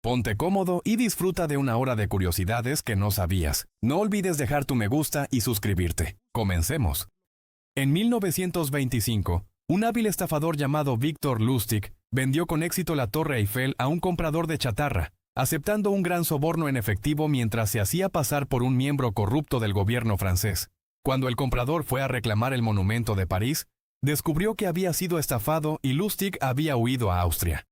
Ponte cómodo y disfruta de una hora de curiosidades que no sabías. No olvides dejar tu me gusta y suscribirte. Comencemos. En 1925, un hábil estafador llamado Victor Lustig vendió con éxito la Torre Eiffel a un comprador de chatarra, aceptando un gran soborno en efectivo mientras se hacía pasar por un miembro corrupto del gobierno francés. Cuando el comprador fue a reclamar el monumento de París, descubrió que había sido estafado y Lustig había huido a Austria.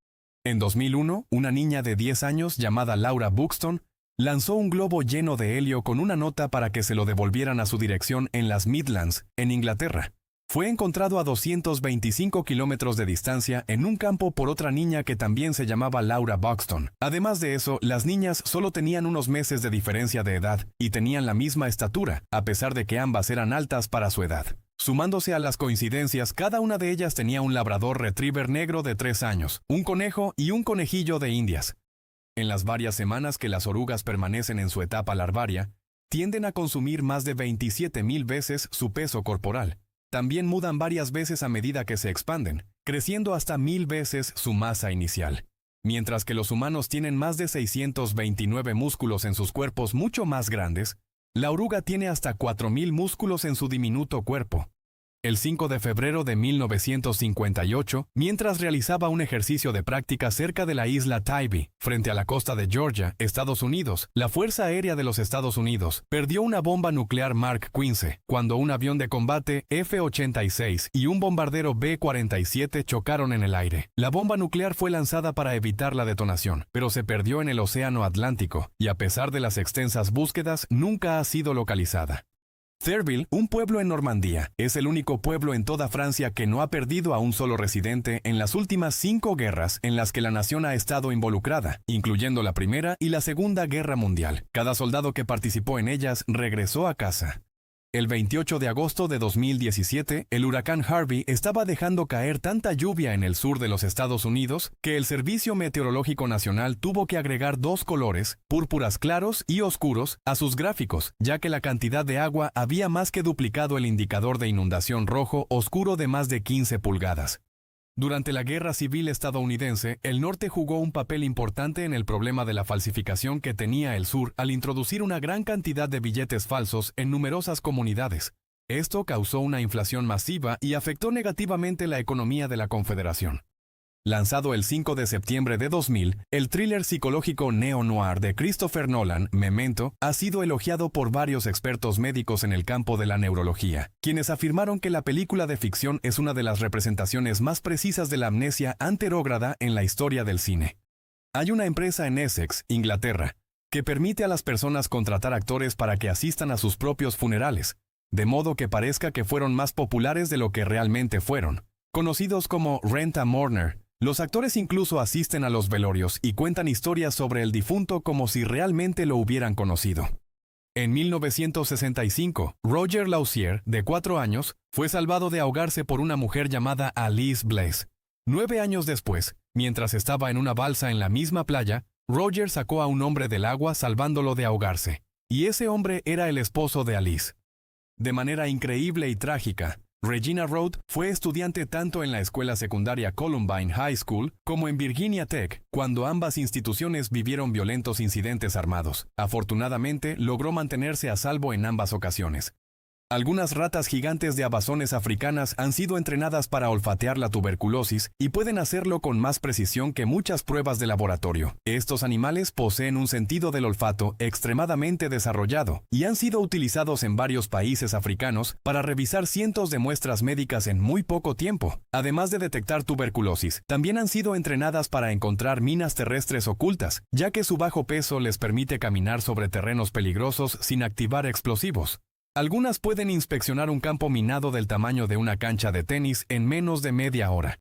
En 2001, una niña de 10 años llamada Laura Buxton lanzó un globo lleno de helio con una nota para que se lo devolvieran a su dirección en las Midlands, en Inglaterra. Fue encontrado a 225 kilómetros de distancia en un campo por otra niña que también se llamaba Laura Buxton. Además de eso, las niñas solo tenían unos meses de diferencia de edad y tenían la misma estatura, a pesar de que ambas eran altas para su edad. Sumándose a las coincidencias, cada una de ellas tenía un labrador retriever negro de 3 años, un conejo y un conejillo de Indias. En las varias semanas que las orugas permanecen en su etapa larvaria, tienden a consumir más de 27,000 veces su peso corporal. También mudan varias veces a medida que se expanden, creciendo hasta 1000 veces su masa inicial. Mientras que los humanos tienen más de 629 músculos en sus cuerpos mucho más grandes, la oruga tiene hasta 4000 músculos en su diminuto cuerpo. El 5 de febrero de 1958, mientras realizaba un ejercicio de práctica cerca de la isla Tybee, frente a la costa de Georgia, Estados Unidos, la Fuerza Aérea de los Estados Unidos perdió una bomba nuclear Mark 15 cuando un avión de combate F-86 y un bombardero B-47 chocaron en el aire. La bomba nuclear fue lanzada para evitar la detonación, pero se perdió en el Océano Atlántico y a pesar de las extensas búsquedas, nunca ha sido localizada. Therville, un pueblo en Normandía, es el único pueblo en toda Francia que no ha perdido a un solo residente en las últimas 5 guerras en las que la nación ha estado involucrada, incluyendo la Primera y la Segunda Guerra Mundial. Cada soldado que participó en ellas regresó a casa. El 28 de agosto de 2017, el huracán Harvey estaba dejando caer tanta lluvia en el sur de los Estados Unidos que el Servicio Meteorológico Nacional tuvo que agregar 2 colores, púrpuras claros y oscuros, a sus gráficos, ya que la cantidad de agua había más que duplicado el indicador de inundación rojo oscuro de más de 15 pulgadas. Durante la Guerra Civil estadounidense, el norte jugó un papel importante en el problema de la falsificación que tenía el sur al introducir una gran cantidad de billetes falsos en numerosas comunidades. Esto causó una inflación masiva y afectó negativamente la economía de la Confederación. Lanzado el 5 de septiembre de 2000, el thriller psicológico neo-noir de Christopher Nolan, Memento, ha sido elogiado por varios expertos médicos en el campo de la neurología, quienes afirmaron que la película de ficción es una de las representaciones más precisas de la amnesia anterógrada en la historia del cine. Hay una empresa en Essex, Inglaterra, que permite a las personas contratar actores para que asistan a sus propios funerales, de modo que parezca que fueron más populares de lo que realmente fueron. Conocidos como Rent a Mourner, los actores incluso asisten a los velorios y cuentan historias sobre el difunto como si realmente lo hubieran conocido. En 1965, Roger Lausier, de 4 años, fue salvado de ahogarse por una mujer llamada Alice Blaze. 9 años después, mientras estaba en una balsa en la misma playa, Roger sacó a un hombre del agua salvándolo de ahogarse. Y ese hombre era el esposo de Alice. De manera increíble y trágica, Regina Road fue estudiante tanto en la escuela secundaria Columbine High School como en Virginia Tech, cuando ambas instituciones vivieron violentos incidentes armados. Afortunadamente, logró mantenerse a salvo en ambas ocasiones. Algunas ratas gigantes de amazones africanas han sido entrenadas para olfatear la tuberculosis y pueden hacerlo con más precisión que muchas pruebas de laboratorio. Estos animales poseen un sentido del olfato extremadamente desarrollado y han sido utilizados en varios países africanos para revisar cientos de muestras médicas en muy poco tiempo. Además de detectar tuberculosis, también han sido entrenadas para encontrar minas terrestres ocultas, ya que su bajo peso les permite caminar sobre terrenos peligrosos sin activar explosivos. Algunas pueden inspeccionar un campo minado del tamaño de una cancha de tenis en menos de media hora.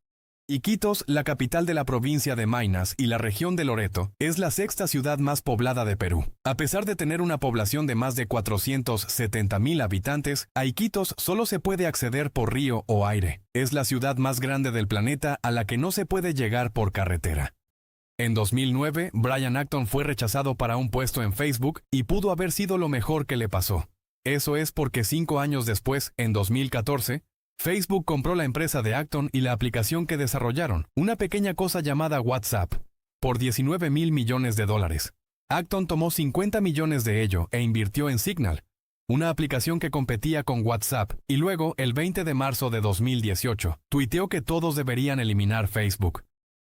Iquitos, la capital de la provincia de Maynas y la región de Loreto, es la 6ª ciudad más poblada de Perú. A pesar de tener una población de más de 470,000 habitantes, a Iquitos solo se puede acceder por río o aire. Es la ciudad más grande del planeta a la que no se puede llegar por carretera. En 2009, Brian Acton fue rechazado para un puesto en Facebook y pudo haber sido lo mejor que le pasó. Eso es porque 5 años después, en 2014, Facebook compró la empresa de Acton y la aplicación que desarrollaron, una pequeña cosa llamada WhatsApp. por $19,000 millones. Acton tomó 50 millones de ello e invirtió en Signal, una aplicación que competía con WhatsApp, y luego, el 20 de marzo de 2018, tuiteó que todos deberían eliminar Facebook.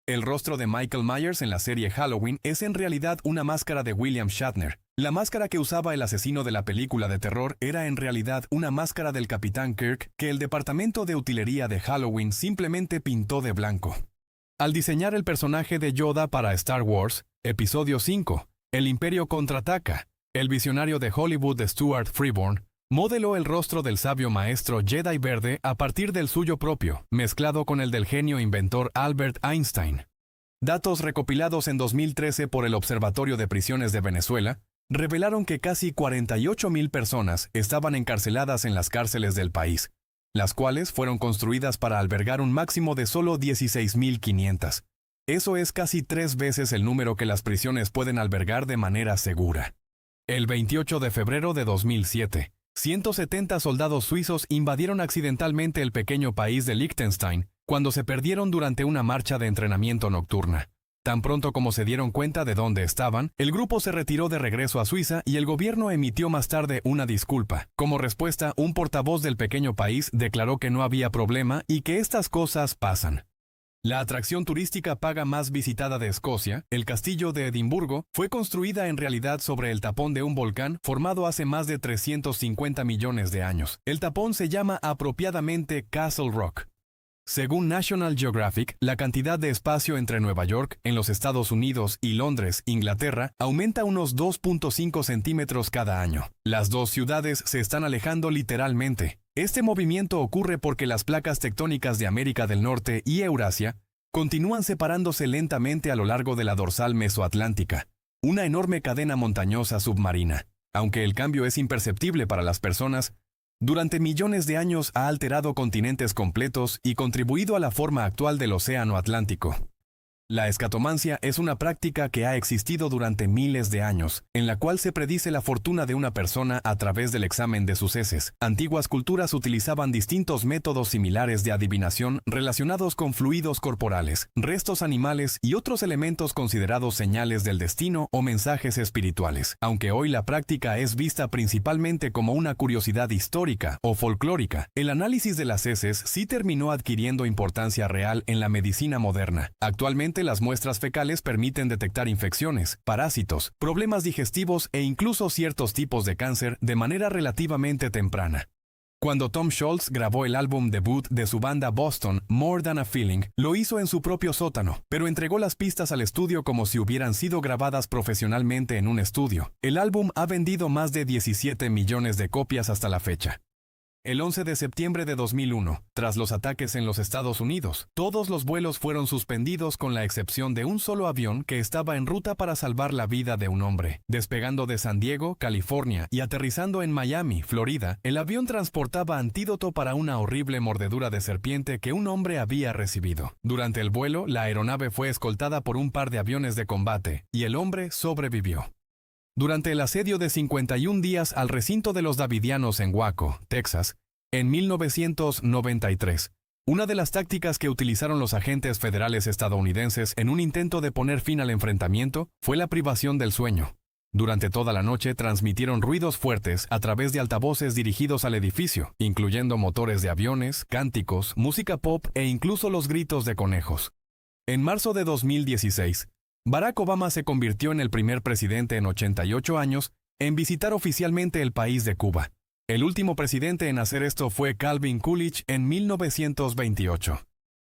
El rostro de Michael Myers en la serie Halloween es en realidad una máscara de William Shatner. La máscara que usaba el asesino de la película de terror era en realidad una máscara del Capitán Kirk que el departamento de utilería de Halloween simplemente pintó de blanco. Al diseñar el personaje de Yoda para Star Wars, Episodio 5, El Imperio contraataca, el visionario de Hollywood Stuart Freeborn modeló el rostro del sabio maestro Jedi verde a partir del suyo propio, mezclado con el del genio inventor Albert Einstein. Datos recopilados en 2013 por el Observatorio de Prisiones de Venezuela revelaron que casi 48,000 personas estaban encarceladas en las cárceles del país, las cuales fueron construidas para albergar un máximo de solo 16,500. Eso es casi 3 veces el número que las prisiones pueden albergar de manera segura. El 28 de febrero de 2007, 170 soldados suizos invadieron accidentalmente el pequeño país de Liechtenstein cuando se perdieron durante una marcha de entrenamiento nocturna. Tan pronto como se dieron cuenta de dónde estaban, el grupo se retiró de regreso a Suiza y el gobierno emitió más tarde una disculpa. Como respuesta, un portavoz del pequeño país declaró que no había problema y que estas cosas pasan. La atracción turística paga más visitada de Escocia, el castillo de Edimburgo, fue construida en realidad sobre el tapón de un volcán formado hace más de 350 millones de años. El tapón se llama apropiadamente Castle Rock. Según National Geographic, la cantidad de espacio entre Nueva York, en los Estados Unidos, y Londres, Inglaterra, aumenta unos 2.5 centímetros cada año. Las dos ciudades se están alejando literalmente. Este movimiento ocurre porque las placas tectónicas de América del Norte y Eurasia continúan separándose lentamente a lo largo de la dorsal mesoatlántica, una enorme cadena montañosa submarina. Aunque el cambio es imperceptible para las personas, durante millones de años ha alterado continentes completos y contribuido a la forma actual del Océano Atlántico. La escatomancia es una práctica que ha existido durante miles de años, en la cual se predice la fortuna de una persona a través del examen de sus heces. Antiguas culturas utilizaban distintos métodos similares de adivinación relacionados con fluidos corporales, restos animales y otros elementos considerados señales del destino o mensajes espirituales. Aunque hoy la práctica es vista principalmente como una curiosidad histórica o folclórica, el análisis de las heces sí terminó adquiriendo importancia real en la medicina moderna. Actualmente, las muestras fecales permiten detectar infecciones, parásitos, problemas digestivos e incluso ciertos tipos de cáncer de manera relativamente temprana. Cuando Tom Scholz grabó el álbum debut de su banda Boston, More Than a Feeling, lo hizo en su propio sótano, pero entregó las pistas al estudio como si hubieran sido grabadas profesionalmente en un estudio. El álbum ha vendido más de 17 millones de copias hasta la fecha. El 11 de septiembre de 2001, tras los ataques en los Estados Unidos, todos los vuelos fueron suspendidos con la excepción de un solo avión que estaba en ruta para salvar la vida de un hombre. Despegando de San Diego, California, y aterrizando en Miami, Florida, el avión transportaba antídoto para una horrible mordedura de serpiente que un hombre había recibido. Durante el vuelo, la aeronave fue escoltada por un par de aviones de combate, y el hombre sobrevivió. Durante el asedio de 51 días al recinto de los Davidianos en Waco, Texas, en 1993, una de las tácticas que utilizaron los agentes federales estadounidenses en un intento de poner fin al enfrentamiento fue la privación del sueño. Durante toda la noche transmitieron ruidos fuertes a través de altavoces dirigidos al edificio, incluyendo motores de aviones, cánticos, música pop e incluso los gritos de conejos. En marzo de 2016, Barack Obama se convirtió en el primer presidente en 88 años en visitar oficialmente el país de Cuba. El último presidente en hacer esto fue Calvin Coolidge en 1928.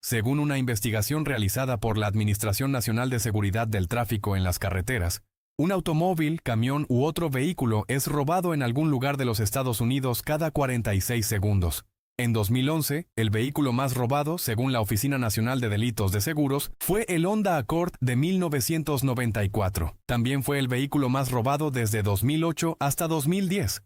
Según una investigación realizada por la Administración Nacional de Seguridad del Tráfico en las Carreteras, un automóvil, camión u otro vehículo es robado en algún lugar de los Estados Unidos cada 46 segundos. En 2011, el vehículo más robado, según la Oficina Nacional de Delitos de Seguros, fue el Honda Accord de 1994. También fue el vehículo más robado desde 2008 hasta 2010.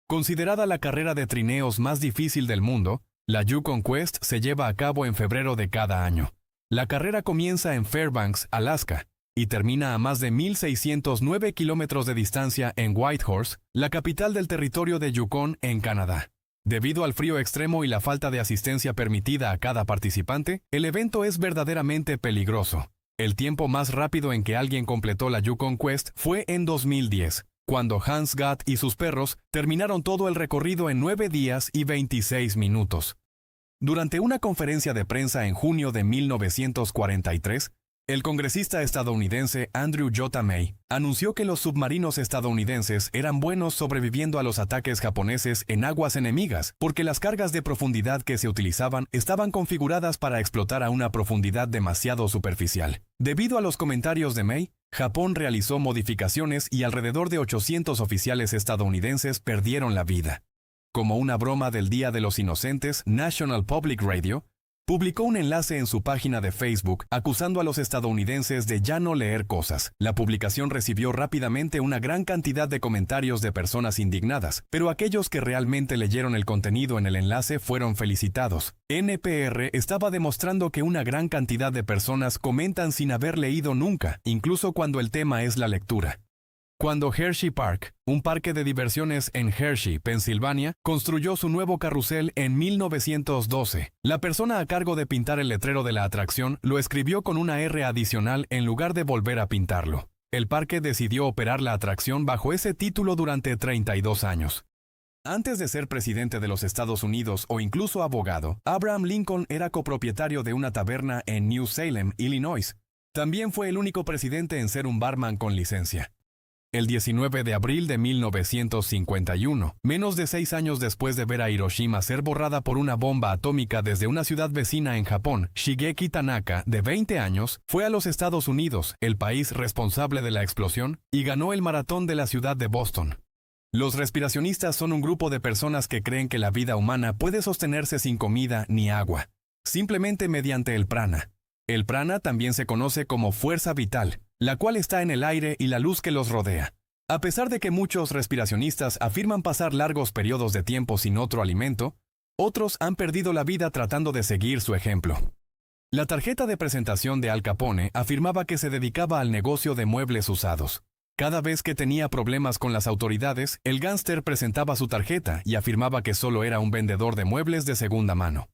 Considerada la carrera de trineos más difícil del mundo, la Yukon Quest se lleva a cabo en febrero de cada año. La carrera comienza en Fairbanks, Alaska, y termina a más de 1,609 kilómetros de distancia en Whitehorse, la capital del territorio de Yukon, en Canadá. Debido al frío extremo y la falta de asistencia permitida a cada participante, el evento es verdaderamente peligroso. El tiempo más rápido en que alguien completó la Yukon Quest fue en 2010, cuando Hans Gatt y sus perros terminaron todo el recorrido en 9 días y 26 minutos. Durante una conferencia de prensa en junio de 1943, el congresista estadounidense Andrew J. May anunció que los submarinos estadounidenses eran buenos sobreviviendo a los ataques japoneses en aguas enemigas, porque las cargas de profundidad que se utilizaban estaban configuradas para explotar a una profundidad demasiado superficial. Debido a los comentarios de May, Japón realizó modificaciones y alrededor de 800 oficiales estadounidenses perdieron la vida. Como una broma del Día de los Inocentes, National Public Radio publicó un enlace en su página de Facebook acusando a los estadounidenses de ya no leer cosas. La publicación recibió rápidamente una gran cantidad de comentarios de personas indignadas, pero aquellos que realmente leyeron el contenido en el enlace fueron felicitados. NPR estaba demostrando que una gran cantidad de personas comentan sin haber leído nunca, incluso cuando el tema es la lectura. Cuando Hershey Park, un parque de diversiones en Hershey, Pensilvania, construyó su nuevo carrusel en 1912, la persona a cargo de pintar el letrero de la atracción lo escribió con una R adicional en lugar de volver a pintarlo. El parque decidió operar la atracción bajo ese título durante 32 años. Antes de ser presidente de los Estados Unidos o incluso abogado, Abraham Lincoln era copropietario de una taberna en New Salem, Illinois. También fue el único presidente en ser un barman con licencia. El 19 de abril de 1951, menos de 6 años después de ver a Hiroshima ser borrada por una bomba atómica desde una ciudad vecina en Japón, Shigeki Tanaka, de 20 años, fue a los Estados Unidos, el país responsable de la explosión, y ganó el maratón de la ciudad de Boston. Los respiracionistas son un grupo de personas que creen que la vida humana puede sostenerse sin comida ni agua, simplemente mediante el prana. El prana también se conoce como fuerza vital, la cual está en el aire y la luz que los rodea. A pesar de que muchos respiracionistas afirman pasar largos periodos de tiempo sin otro alimento, otros han perdido la vida tratando de seguir su ejemplo. La tarjeta de presentación de Al Capone afirmaba que se dedicaba al negocio de muebles usados. Cada vez que tenía problemas con las autoridades, el gángster presentaba su tarjeta y afirmaba que solo era un vendedor de muebles de segunda mano.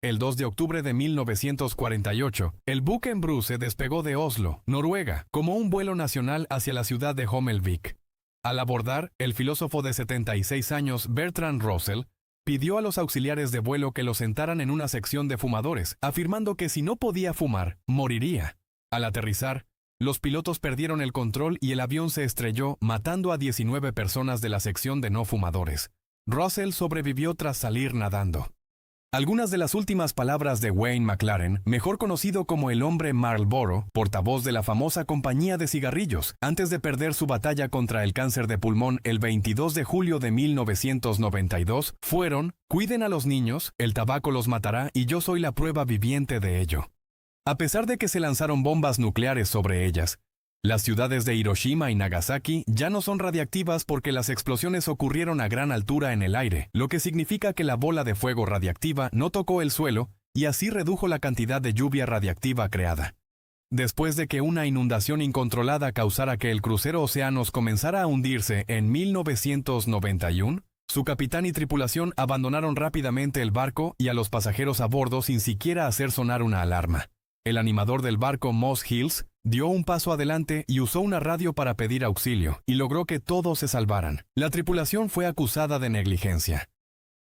El 2 de octubre de 1948, el Buchenbru se despegó de Oslo, Noruega, como un vuelo nacional hacia la ciudad de Hommelvik. Al abordar, el filósofo de 76 años Bertrand Russell pidió a los auxiliares de vuelo que lo sentaran en una sección de fumadores, afirmando que si no podía fumar, moriría. Al aterrizar, los pilotos perdieron el control y el avión se estrelló, matando a 19 personas de la sección de no fumadores. Russell sobrevivió tras salir nadando. Algunas de las últimas palabras de Wayne McLaren, mejor conocido como el hombre Marlboro, portavoz de la famosa compañía de cigarrillos, antes de perder su batalla contra el cáncer de pulmón el 22 de julio de 1992, fueron: "Cuiden a los niños, el tabaco los matará y yo soy la prueba viviente de ello". A pesar de que se lanzaron bombas nucleares sobre ellas, las ciudades de Hiroshima y Nagasaki ya no son radiactivas porque las explosiones ocurrieron a gran altura en el aire, lo que significa que la bola de fuego radiactiva no tocó el suelo y así redujo la cantidad de lluvia radiactiva creada. Después de que una inundación incontrolada causara que el crucero Oceanos comenzara a hundirse en 1991, su capitán y tripulación abandonaron rápidamente el barco y a los pasajeros a bordo sin siquiera hacer sonar una alarma. El animador del barco Moss Hills dio un paso adelante y usó una radio para pedir auxilio, y logró que todos se salvaran. La tripulación fue acusada de negligencia.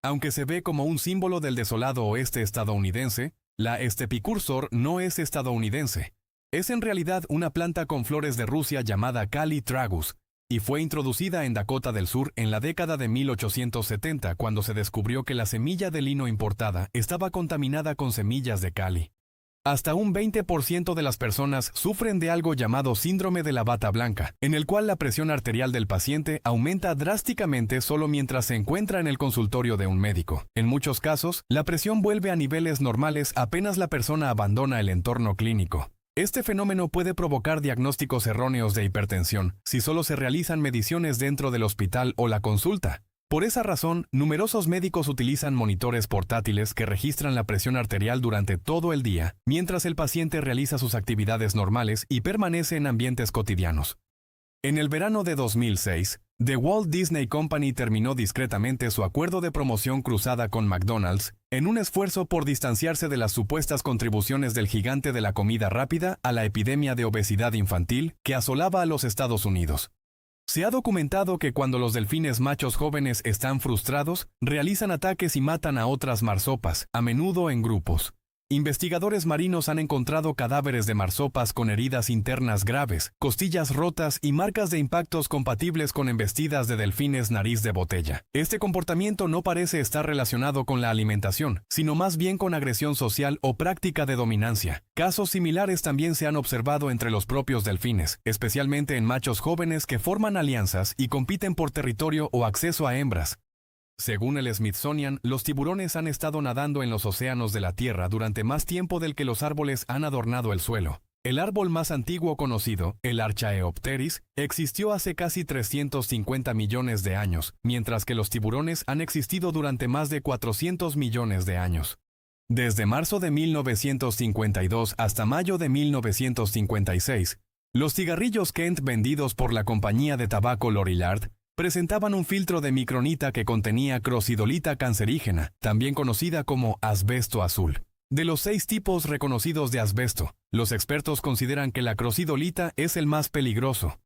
Aunque se ve como un símbolo del desolado oeste estadounidense, la Stepicursor no es estadounidense. Es en realidad una planta con flores de Rusia llamada Kali tragus, y fue introducida en Dakota del Sur en la década de 1870 cuando se descubrió que la semilla de lino importada estaba contaminada con semillas de Kali. Hasta un 20% de las personas sufren de algo llamado síndrome de la bata blanca, en el cual la presión arterial del paciente aumenta drásticamente solo mientras se encuentra en el consultorio de un médico. En muchos casos, la presión vuelve a niveles normales apenas la persona abandona el entorno clínico. Este fenómeno puede provocar diagnósticos erróneos de hipertensión si solo se realizan mediciones dentro del hospital o la consulta. Por esa razón, numerosos médicos utilizan monitores portátiles que registran la presión arterial durante todo el día, mientras el paciente realiza sus actividades normales y permanece en ambientes cotidianos. En el verano de 2006, The Walt Disney Company terminó discretamente su acuerdo de promoción cruzada con McDonald's, en un esfuerzo por distanciarse de las supuestas contribuciones del gigante de la comida rápida a la epidemia de obesidad infantil que asolaba a los Estados Unidos. Se ha documentado que cuando los delfines machos jóvenes están frustrados, realizan ataques y matan a otras marsopas, a menudo en grupos. Investigadores marinos han encontrado cadáveres de marsopas con heridas internas graves, costillas rotas y marcas de impactos compatibles con embestidas de delfines nariz de botella. Este comportamiento no parece estar relacionado con la alimentación, sino más bien con agresión social o práctica de dominancia. Casos similares también se han observado entre los propios delfines, especialmente en machos jóvenes que forman alianzas y compiten por territorio o acceso a hembras. Según el Smithsonian, los tiburones han estado nadando en los océanos de la Tierra durante más tiempo del que los árboles han adornado el suelo. El árbol más antiguo conocido, el Archaeopteris, existió hace casi 350 millones de años, mientras que los tiburones han existido durante más de 400 millones de años. Desde marzo de 1952 hasta mayo de 1956, los cigarrillos Kent vendidos por la compañía de tabaco Lorillard presentaban un filtro de micronita que contenía crocidolita cancerígena, también conocida como asbesto azul. De los 6 tipos reconocidos de asbesto, los expertos consideran que la crocidolita es el más peligroso.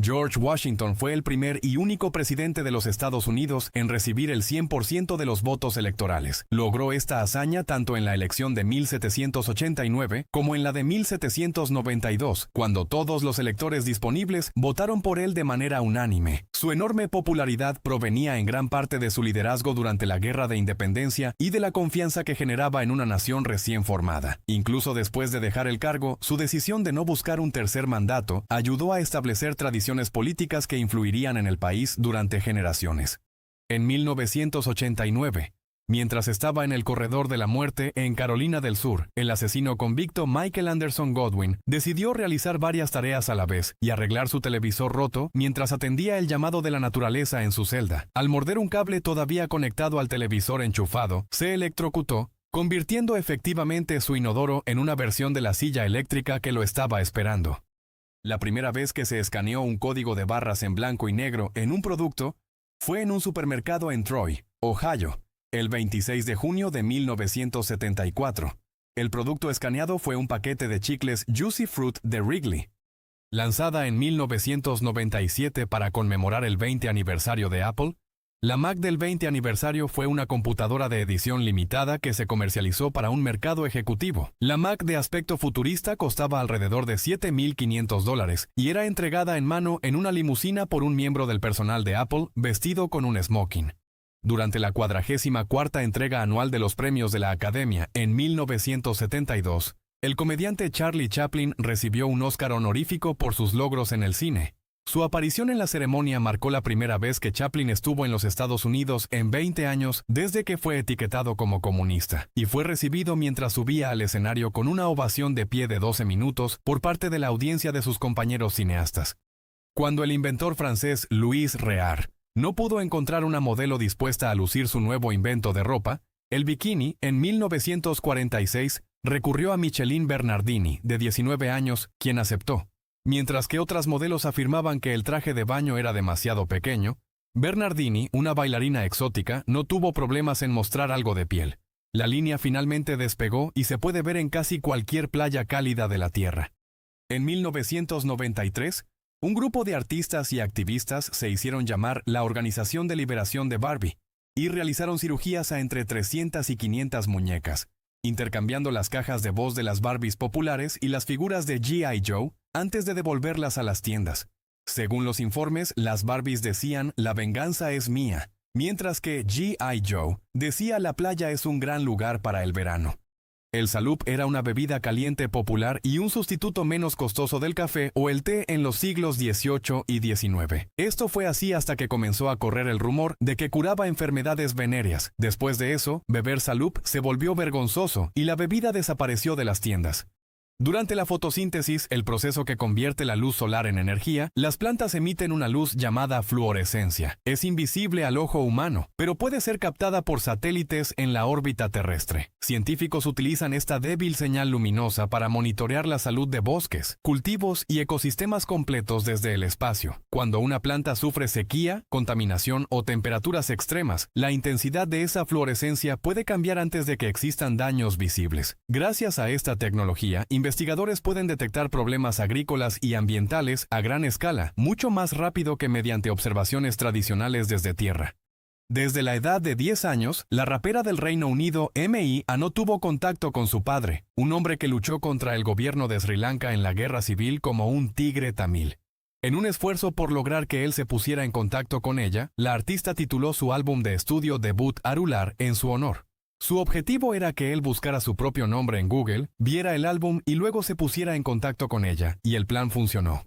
George Washington fue el primer y único presidente de los Estados Unidos en recibir el 100% de los votos electorales. Logró esta hazaña tanto en la elección de 1789 como en la de 1792, cuando todos los electores disponibles votaron por él de manera unánime. Su enorme popularidad provenía en gran parte de su liderazgo durante la Guerra de Independencia y de la confianza que generaba en una nación recién formada. Incluso después de dejar el cargo, su decisión de no buscar un tercer mandato ayudó a establecer tradiciones políticas que influirían en el país durante generaciones. En 1989, mientras estaba en el corredor de la muerte en Carolina del Sur, el asesino convicto Michael Anderson Godwin decidió realizar varias tareas a la vez y arreglar su televisor roto mientras atendía el llamado de la naturaleza en su celda. Al morder un cable todavía conectado al televisor enchufado, se electrocutó, convirtiendo efectivamente su inodoro en una versión de la silla eléctrica que lo estaba esperando. La primera vez que se escaneó un código de barras en blanco y negro en un producto fue en un supermercado en Troy, Ohio, el 26 de junio de 1974. El producto escaneado fue un paquete de chicles Juicy Fruit de Wrigley. Lanzada en 1997 para conmemorar el 20 aniversario de Apple, la Mac del 20 aniversario fue una computadora de edición limitada que se comercializó para un mercado ejecutivo. La Mac de aspecto futurista costaba alrededor de $7,500 y era entregada en mano en una limusina por un miembro del personal de Apple vestido con un smoking. Durante la 44ª entrega anual de los premios de la Academia en 1972, el comediante Charlie Chaplin recibió un Oscar honorífico por sus logros en el cine. Su aparición en la ceremonia marcó la primera vez que Chaplin estuvo en los Estados Unidos en 20 años desde que fue etiquetado como comunista, y fue recibido mientras subía al escenario con una ovación de pie de 12 minutos por parte de la audiencia de sus compañeros cineastas. Cuando el inventor francés Louis Réard no pudo encontrar una modelo dispuesta a lucir su nuevo invento de ropa, el bikini, en 1946, recurrió a Micheline Bernardini, de 19 años, quien aceptó. Mientras que otras modelos afirmaban que el traje de baño era demasiado pequeño, Bernardini, una bailarina exótica, no tuvo problemas en mostrar algo de piel. La línea finalmente despegó y se puede ver en casi cualquier playa cálida de la Tierra. En 1993, un grupo de artistas y activistas se hicieron llamar la Organización de Liberación de Barbie y realizaron cirugías a entre 300 y 500 muñecas, intercambiando las cajas de voz de las Barbies populares y las figuras de G.I. Joe antes de devolverlas a las tiendas. Según los informes, las Barbies decían «La venganza es mía», mientras que G.I. Joe decía «La playa es un gran lugar para el verano». El salup era una bebida caliente popular y un sustituto menos costoso del café o el té en los siglos XVIII y XIX. Esto fue así hasta que comenzó a correr el rumor de que curaba enfermedades venéreas. Después de eso, beber salup se volvió vergonzoso y la bebida desapareció de las tiendas. Durante la fotosíntesis, el proceso que convierte la luz solar en energía, las plantas emiten una luz llamada fluorescencia. Es invisible al ojo humano, pero puede ser captada por satélites en la órbita terrestre. Científicos utilizan esta débil señal luminosa para monitorear la salud de bosques, cultivos y ecosistemas completos desde el espacio. Cuando una planta sufre sequía, contaminación o temperaturas extremas, la intensidad de esa fluorescencia puede cambiar antes de que existan daños visibles. Gracias a esta tecnología, investigadores pueden detectar problemas agrícolas y ambientales a gran escala, mucho más rápido que mediante observaciones tradicionales desde tierra. Desde la edad de 10 años, la rapera del Reino Unido, M.I. no tuvo contacto con su padre, un hombre que luchó contra el gobierno de Sri Lanka en la guerra civil como un tigre tamil. En un esfuerzo por lograr que él se pusiera en contacto con ella, la artista tituló su álbum de estudio debut Arular en su honor. Su objetivo era que él buscara su propio nombre en Google, viera el álbum y luego se pusiera en contacto con ella, y el plan funcionó.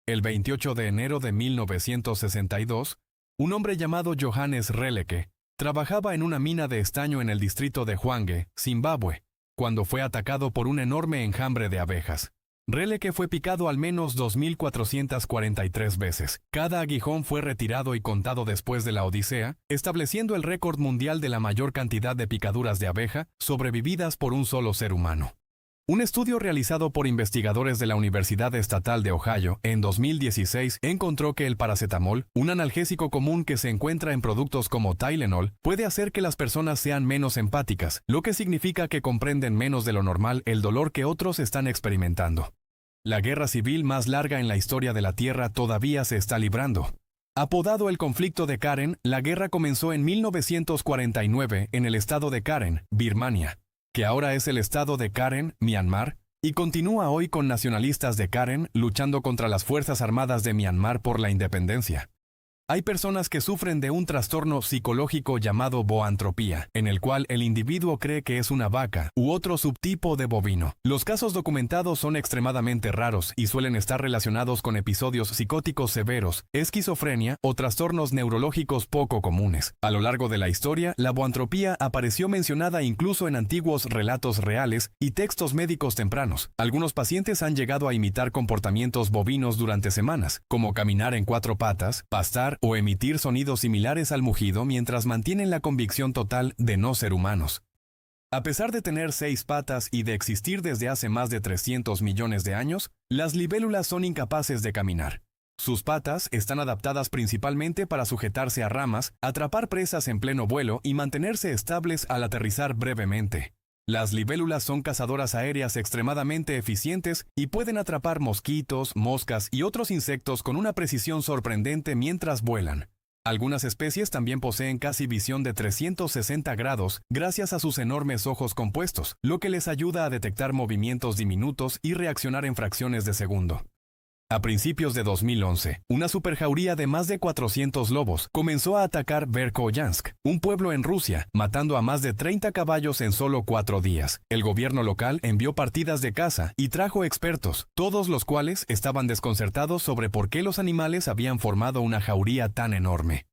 El 28 de enero de 1962, un hombre llamado Johannes Releke trabajaba en una mina de estaño en el distrito de Hwange, Zimbabue, cuando fue atacado por un enorme enjambre de abejas. Releke fue picado al menos 2.443 veces. Cada aguijón fue retirado y contado después de la Odisea, estableciendo el récord mundial de la mayor cantidad de picaduras de abeja sobrevividas por un solo ser humano. Un estudio realizado por investigadores de la Universidad Estatal de Ohio en 2016 encontró que el paracetamol, un analgésico común que se encuentra en productos como Tylenol, puede hacer que las personas sean menos empáticas, lo que significa que comprenden menos de lo normal el dolor que otros están experimentando. La guerra civil más larga en la historia de la Tierra todavía se está librando. Apodado el conflicto de Karen, la guerra comenzó en 1949 en el estado de Karen, Birmania, que ahora es el estado de Karen, Myanmar, y continúa hoy con nacionalistas de Karen luchando contra las Fuerzas Armadas de Myanmar por la independencia. Hay personas que sufren de un trastorno psicológico llamado boantropía, en el cual el individuo cree que es una vaca u otro subtipo de bovino. Los casos documentados son extremadamente raros y suelen estar relacionados con episodios psicóticos severos, esquizofrenia o trastornos neurológicos poco comunes. A lo largo de la historia, la boantropía apareció mencionada incluso en antiguos relatos reales y textos médicos tempranos. Algunos pacientes han llegado a imitar comportamientos bovinos durante semanas, como caminar en 4 patas, pastar o emitir sonidos similares al mugido mientras mantienen la convicción total de no ser humanos. A pesar de tener 6 patas y de existir desde hace más de 300 millones de años, las libélulas son incapaces de caminar. Sus patas están adaptadas principalmente para sujetarse a ramas, atrapar presas en pleno vuelo y mantenerse estables al aterrizar brevemente. Las libélulas son cazadoras aéreas extremadamente eficientes y pueden atrapar mosquitos, moscas y otros insectos con una precisión sorprendente mientras vuelan. Algunas especies también poseen casi visión de 360 grados gracias a sus enormes ojos compuestos, lo que les ayuda a detectar movimientos diminutos y reaccionar en fracciones de segundo. A principios de 2011, una superjauría de más de 400 lobos comenzó a atacar Verkhoyansk, un pueblo en Rusia, matando a más de 30 caballos en solo 4 días. El gobierno local envió partidas de caza y trajo expertos, todos los cuales estaban desconcertados sobre por qué los animales habían formado una jauría tan enorme.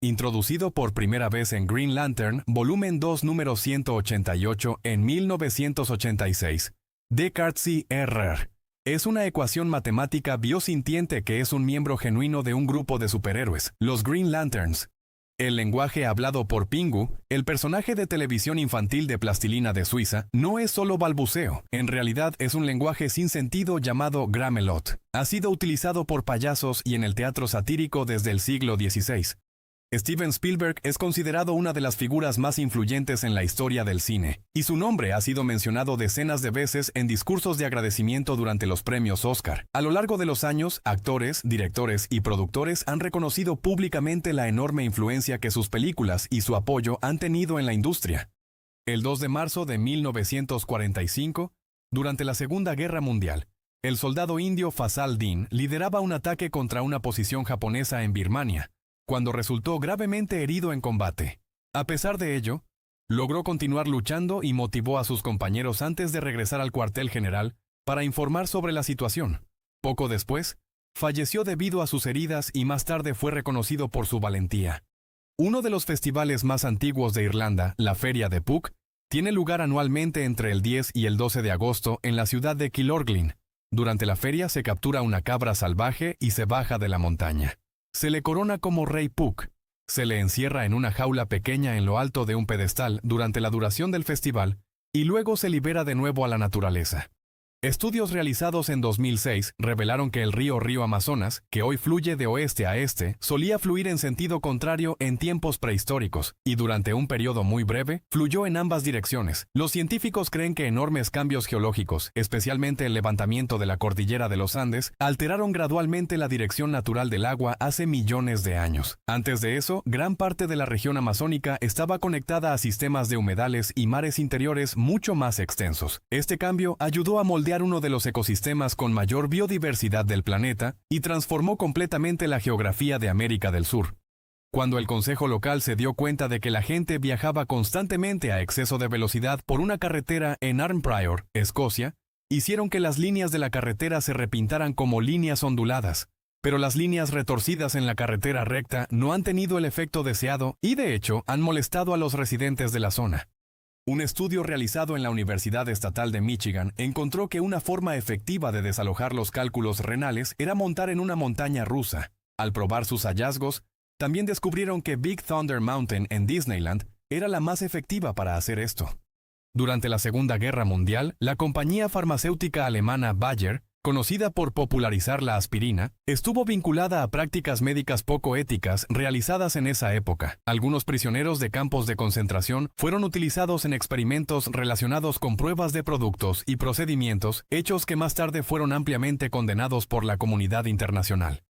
Introducido por primera vez en Green Lantern, volumen 2, número 188, en 1986. Descartes y Error. Es una ecuación matemática biosintiente que es un miembro genuino de un grupo de superhéroes, los Green Lanterns. El lenguaje hablado por Pingu, el personaje de televisión infantil de plastilina de Suiza, no es solo balbuceo, en realidad es un lenguaje sin sentido llamado Gramelot. Ha sido utilizado por payasos y en el teatro satírico desde el siglo XVI. Steven Spielberg es considerado una de las figuras más influyentes en la historia del cine, y su nombre ha sido mencionado decenas de veces en discursos de agradecimiento durante los premios Oscar. A lo largo de los años, actores, directores y productores han reconocido públicamente la enorme influencia que sus películas y su apoyo han tenido en la industria. El 2 de marzo de 1945, durante la Segunda Guerra Mundial, el soldado indio Fasal Din lideraba un ataque contra una posición japonesa en Birmania, cuando resultó gravemente herido en combate. A pesar de ello, logró continuar luchando y motivó a sus compañeros antes de regresar al cuartel general para informar sobre la situación. Poco después, falleció debido a sus heridas y más tarde fue reconocido por su valentía. Uno de los festivales más antiguos de Irlanda, la Feria de Puck, Tiene lugar anualmente entre el 10 y el 12 de agosto en la ciudad de Killorglin. Durante la feria se captura una cabra salvaje y se baja de la montaña. Se le corona como Rey Puck. Se le encierra en una jaula pequeña en lo alto de un pedestal durante la duración del festival y luego se libera de nuevo a la naturaleza. Estudios realizados en 2006 revelaron que el río Amazonas, que hoy fluye de oeste a este, solía fluir en sentido contrario en tiempos prehistóricos, y durante un periodo muy breve, fluyó en ambas direcciones. Los científicos creen que enormes cambios geológicos, especialmente el levantamiento de la cordillera de los Andes, alteraron gradualmente la dirección natural del agua hace millones de años. Antes de eso, gran parte de la región amazónica estaba conectada a sistemas de humedales y mares interiores mucho más extensos. Este cambio ayudó a moldear uno de los ecosistemas con mayor biodiversidad del planeta y transformó completamente la geografía de América del Sur. Cuando el consejo local se dio cuenta de que la gente viajaba constantemente a exceso de velocidad por una carretera en Arnprior, Escocia, hicieron que las líneas de la carretera se repintaran como líneas onduladas. Pero las líneas retorcidas en la carretera recta no han tenido el efecto deseado y, de hecho, han molestado a los residentes de la zona. Un estudio realizado en la Universidad Estatal de Michigan encontró que una forma efectiva de desalojar los cálculos renales era montar en una montaña rusa. Al probar sus hallazgos, también descubrieron que Big Thunder Mountain en Disneyland era la más efectiva para hacer esto. Durante la Segunda Guerra Mundial, la compañía farmacéutica alemana Bayer, conocida por popularizar la aspirina, estuvo vinculada a prácticas médicas poco éticas realizadas en esa época. Algunos prisioneros de campos de concentración fueron utilizados en experimentos relacionados con pruebas de productos y procedimientos, hechos que más tarde fueron ampliamente condenados por la comunidad internacional.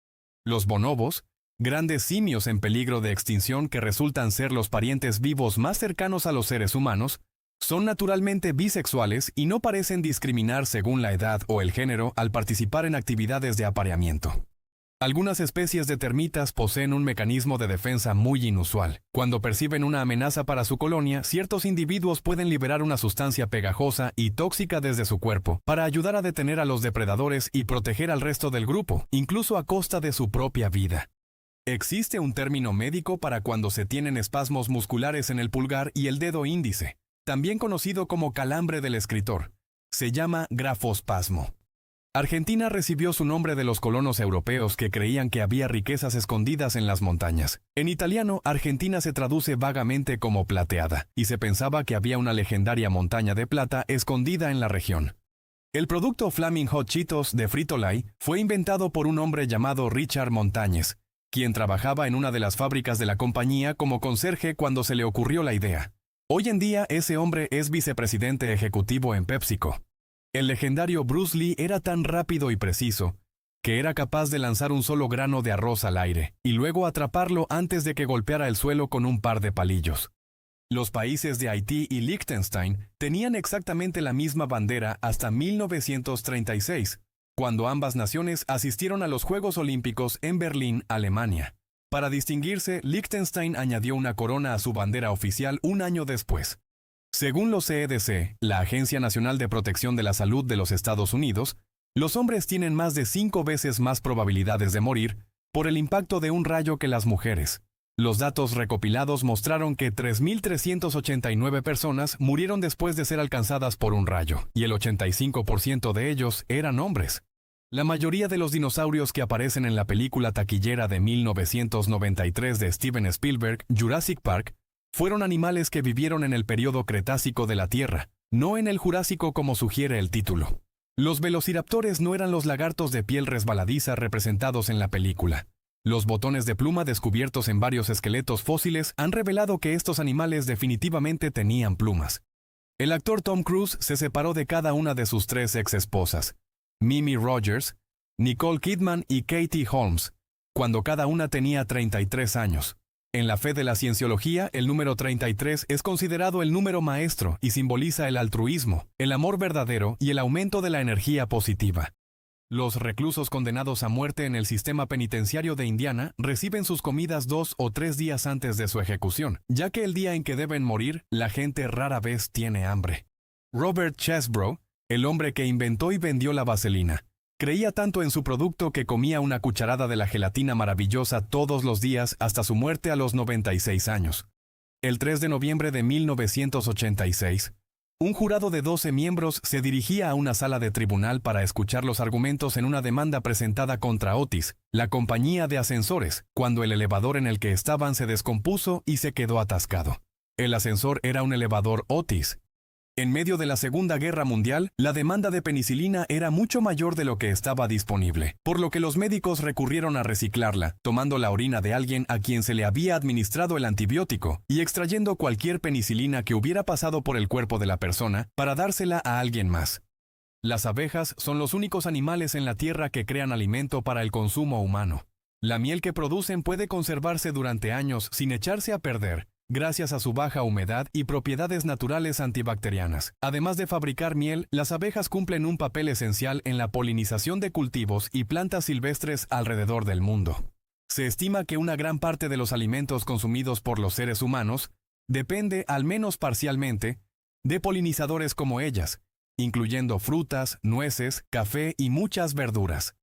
Los bonobos, grandes simios en peligro de extinción que resultan ser los parientes vivos más cercanos a los seres humanos, son naturalmente bisexuales y no parecen discriminar según la edad o el género al participar en actividades de apareamiento. Algunas especies de termitas poseen un mecanismo de defensa muy inusual. Cuando perciben una amenaza para su colonia, ciertos individuos pueden liberar una sustancia pegajosa y tóxica desde su cuerpo para ayudar a detener a los depredadores y proteger al resto del grupo, incluso a costa de su propia vida. Existe un término médico para cuando se tienen espasmos musculares en el pulgar y el dedo índice, también conocido como calambre del escritor. Se llama grafospasmo. Argentina recibió su nombre de los colonos europeos que creían que había riquezas escondidas en las montañas. En italiano, Argentina se traduce vagamente como plateada, y se pensaba que había una legendaria montaña de plata escondida en la región. El producto Flaming Hot Cheetos de Frito-Lay fue inventado por un hombre llamado Richard Montañez, quien trabajaba en una de las fábricas de la compañía como conserje cuando se le ocurrió la idea. Hoy en día ese hombre es vicepresidente ejecutivo en PepsiCo. El legendario Bruce Lee era tan rápido y preciso que era capaz de lanzar un solo grano de arroz al aire y luego atraparlo antes de que golpeara el suelo con un par de palillos. Los países de Haití y Liechtenstein tenían exactamente la misma bandera hasta 1936, cuando ambas naciones asistieron a los Juegos Olímpicos en Berlín, Alemania. Para distinguirse, Liechtenstein añadió una corona a su bandera oficial un año después. Según los CDC, la Agencia Nacional de Protección de la Salud de los Estados Unidos, los hombres tienen más de 5 veces más probabilidades de morir por el impacto de un rayo que las mujeres. Los datos recopilados mostraron que 3.389 personas murieron después de ser alcanzadas por un rayo, y el 85% de ellos eran hombres. La mayoría de los dinosaurios que aparecen en la película taquillera de 1993 de Steven Spielberg, Jurassic Park, fueron animales que vivieron en el período Cretácico de la Tierra, no en el Jurásico como sugiere el título. Los velociraptores no eran los lagartos de piel resbaladiza representados en la película. Los botones de pluma descubiertos en varios esqueletos fósiles han revelado que estos animales definitivamente tenían plumas. El actor Tom Cruise se separó de cada una de sus 3 ex-esposas, Mimi Rogers, Nicole Kidman y Katie Holmes, cuando cada una tenía 33 años. En la fe de la cienciología, el número 33 es considerado el número maestro y simboliza el altruismo, el amor verdadero y el aumento de la energía positiva. Los reclusos condenados a muerte en el sistema penitenciario de Indiana reciben sus comidas 2 o 3 días antes de su ejecución, ya que el día en que deben morir, la gente rara vez tiene hambre. Robert Chesbrough, el hombre que inventó y vendió la vaselina, creía tanto en su producto que comía una cucharada de la gelatina maravillosa todos los días hasta su muerte a los 96 años. El 3 de noviembre de 1986, un jurado de 12 miembros se dirigía a una sala de tribunal para escuchar los argumentos en una demanda presentada contra Otis, la compañía de ascensores, cuando el elevador en el que estaban se descompuso y se quedó atascado. El ascensor era un elevador Otis. En medio de la Segunda Guerra Mundial, la demanda de penicilina era mucho mayor de lo que estaba disponible, por lo que los médicos recurrieron a reciclarla, tomando la orina de alguien a quien se le había administrado el antibiótico y extrayendo cualquier penicilina que hubiera pasado por el cuerpo de la persona para dársela a alguien más. Las abejas son los únicos animales en la Tierra que crean alimento para el consumo humano. La miel que producen puede conservarse durante años sin echarse a perder, gracias a su baja humedad y propiedades naturales antibacterianas. Además de fabricar miel, las abejas cumplen un papel esencial en la polinización de cultivos y plantas silvestres alrededor del mundo. Se estima que una gran parte de los alimentos consumidos por los seres humanos depende, al menos parcialmente, de polinizadores como ellas, incluyendo frutas, nueces, café y muchas verduras.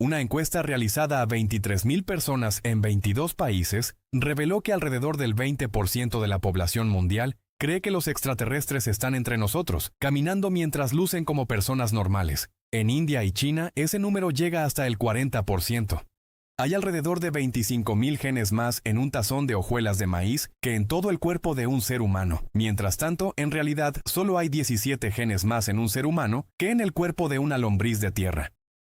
Una encuesta realizada a 23,000 personas en 22 países reveló que alrededor del 20% de la población mundial cree que los extraterrestres están entre nosotros, caminando mientras lucen como personas normales. En India y China, ese número llega hasta el 40%. Hay alrededor de 25,000 genes más en un tazón de hojuelas de maíz que en todo el cuerpo de un ser humano. Mientras tanto, en realidad, solo hay 17 genes más en un ser humano que en el cuerpo de una lombriz de tierra.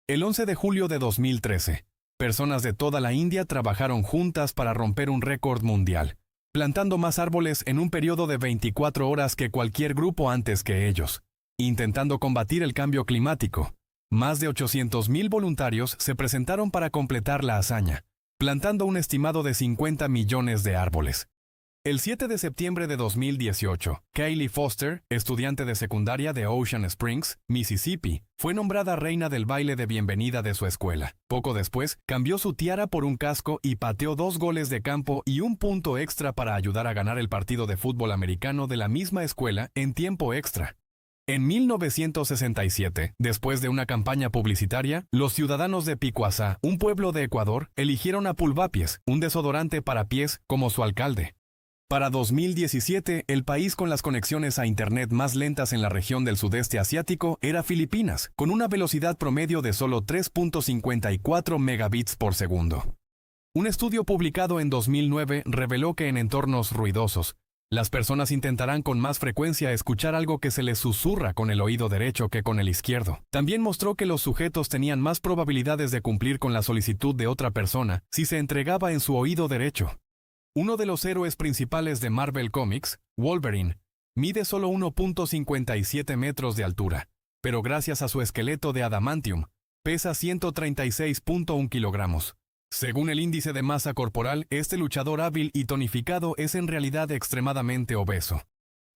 El 11 de julio de 2013, personas de toda la India trabajaron juntas para romper un récord mundial, plantando más árboles en un periodo de 24 horas que cualquier grupo antes que ellos, intentando combatir el cambio climático. Más de 800,000 voluntarios se presentaron para completar la hazaña, plantando un estimado de 50 millones de árboles. El 7 de septiembre de 2018, Kaylee Foster, estudiante de secundaria de Ocean Springs, Mississippi, fue nombrada reina del baile de bienvenida de su escuela. Poco después, cambió su tiara por un casco y pateó 2 goles de campo y un punto extra para ayudar a ganar el partido de fútbol americano de la misma escuela en tiempo extra. En 1967, después de una campaña publicitaria, los ciudadanos de Picuazá, un pueblo de Ecuador, eligieron a Pulvapiés, un desodorante para pies, como su alcalde. Para 2017, el país con las conexiones a Internet más lentas en la región del sudeste asiático era Filipinas, con una velocidad promedio de solo 3.54 megabits por segundo. Un estudio publicado en 2009 reveló que en entornos ruidosos, las personas intentarán con más frecuencia escuchar algo que se les susurra con el oído derecho que con el izquierdo. También mostró que los sujetos tenían más probabilidades de cumplir con la solicitud de otra persona si se entregaba en su oído derecho. Uno de los héroes principales de Marvel Comics, Wolverine, mide solo 1.57 metros de altura, pero gracias a su esqueleto de adamantium, pesa 136.1 kilogramos. Según el índice de masa corporal, este luchador hábil y tonificado es en realidad extremadamente obeso.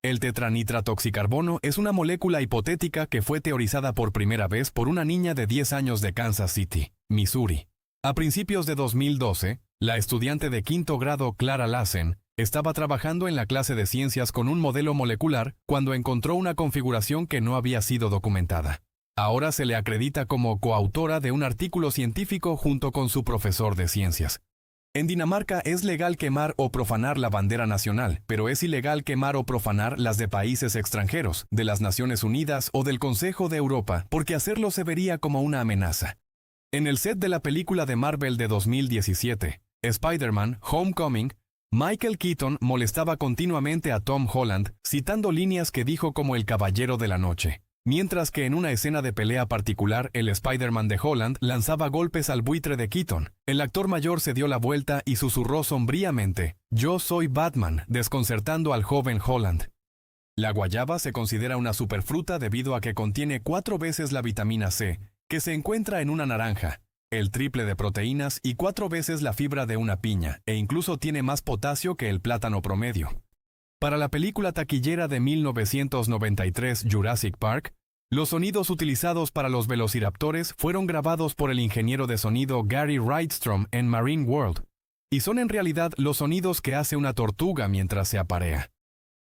El tetranitratoxicarbono es una molécula hipotética que fue teorizada por primera vez por una niña de 10 años de Kansas City, Missouri. A principios de 2012, la estudiante de quinto grado Clara Lassen estaba trabajando en la clase de ciencias con un modelo molecular cuando encontró una configuración que no había sido documentada. Ahora se le acredita como coautora de un artículo científico junto con su profesor de ciencias. En Dinamarca es legal quemar o profanar la bandera nacional, pero es ilegal quemar o profanar las de países extranjeros, de las Naciones Unidas o del Consejo de Europa, porque hacerlo se vería como una amenaza. En el set de la película de Marvel de 2017, Spider-Man: Homecoming, Michael Keaton molestaba continuamente a Tom Holland, citando líneas que dijo como el Caballero de la Noche. Mientras que en una escena de pelea particular, el Spider-Man de Holland lanzaba golpes al buitre de Keaton. El actor mayor se dio la vuelta y susurró sombríamente: «Yo soy Batman», desconcertando al joven Holland. La guayaba se considera una superfruta debido a que contiene 4 veces la vitamina C, que se encuentra en una naranja, el triple de proteínas y 4 veces la fibra de una piña, e incluso tiene más potasio que el plátano promedio. Para la película taquillera de 1993 Jurassic Park, los sonidos utilizados para los velociraptores fueron grabados por el ingeniero de sonido Gary Rydstrom en Marine World, y son en realidad los sonidos que hace una tortuga mientras se aparea.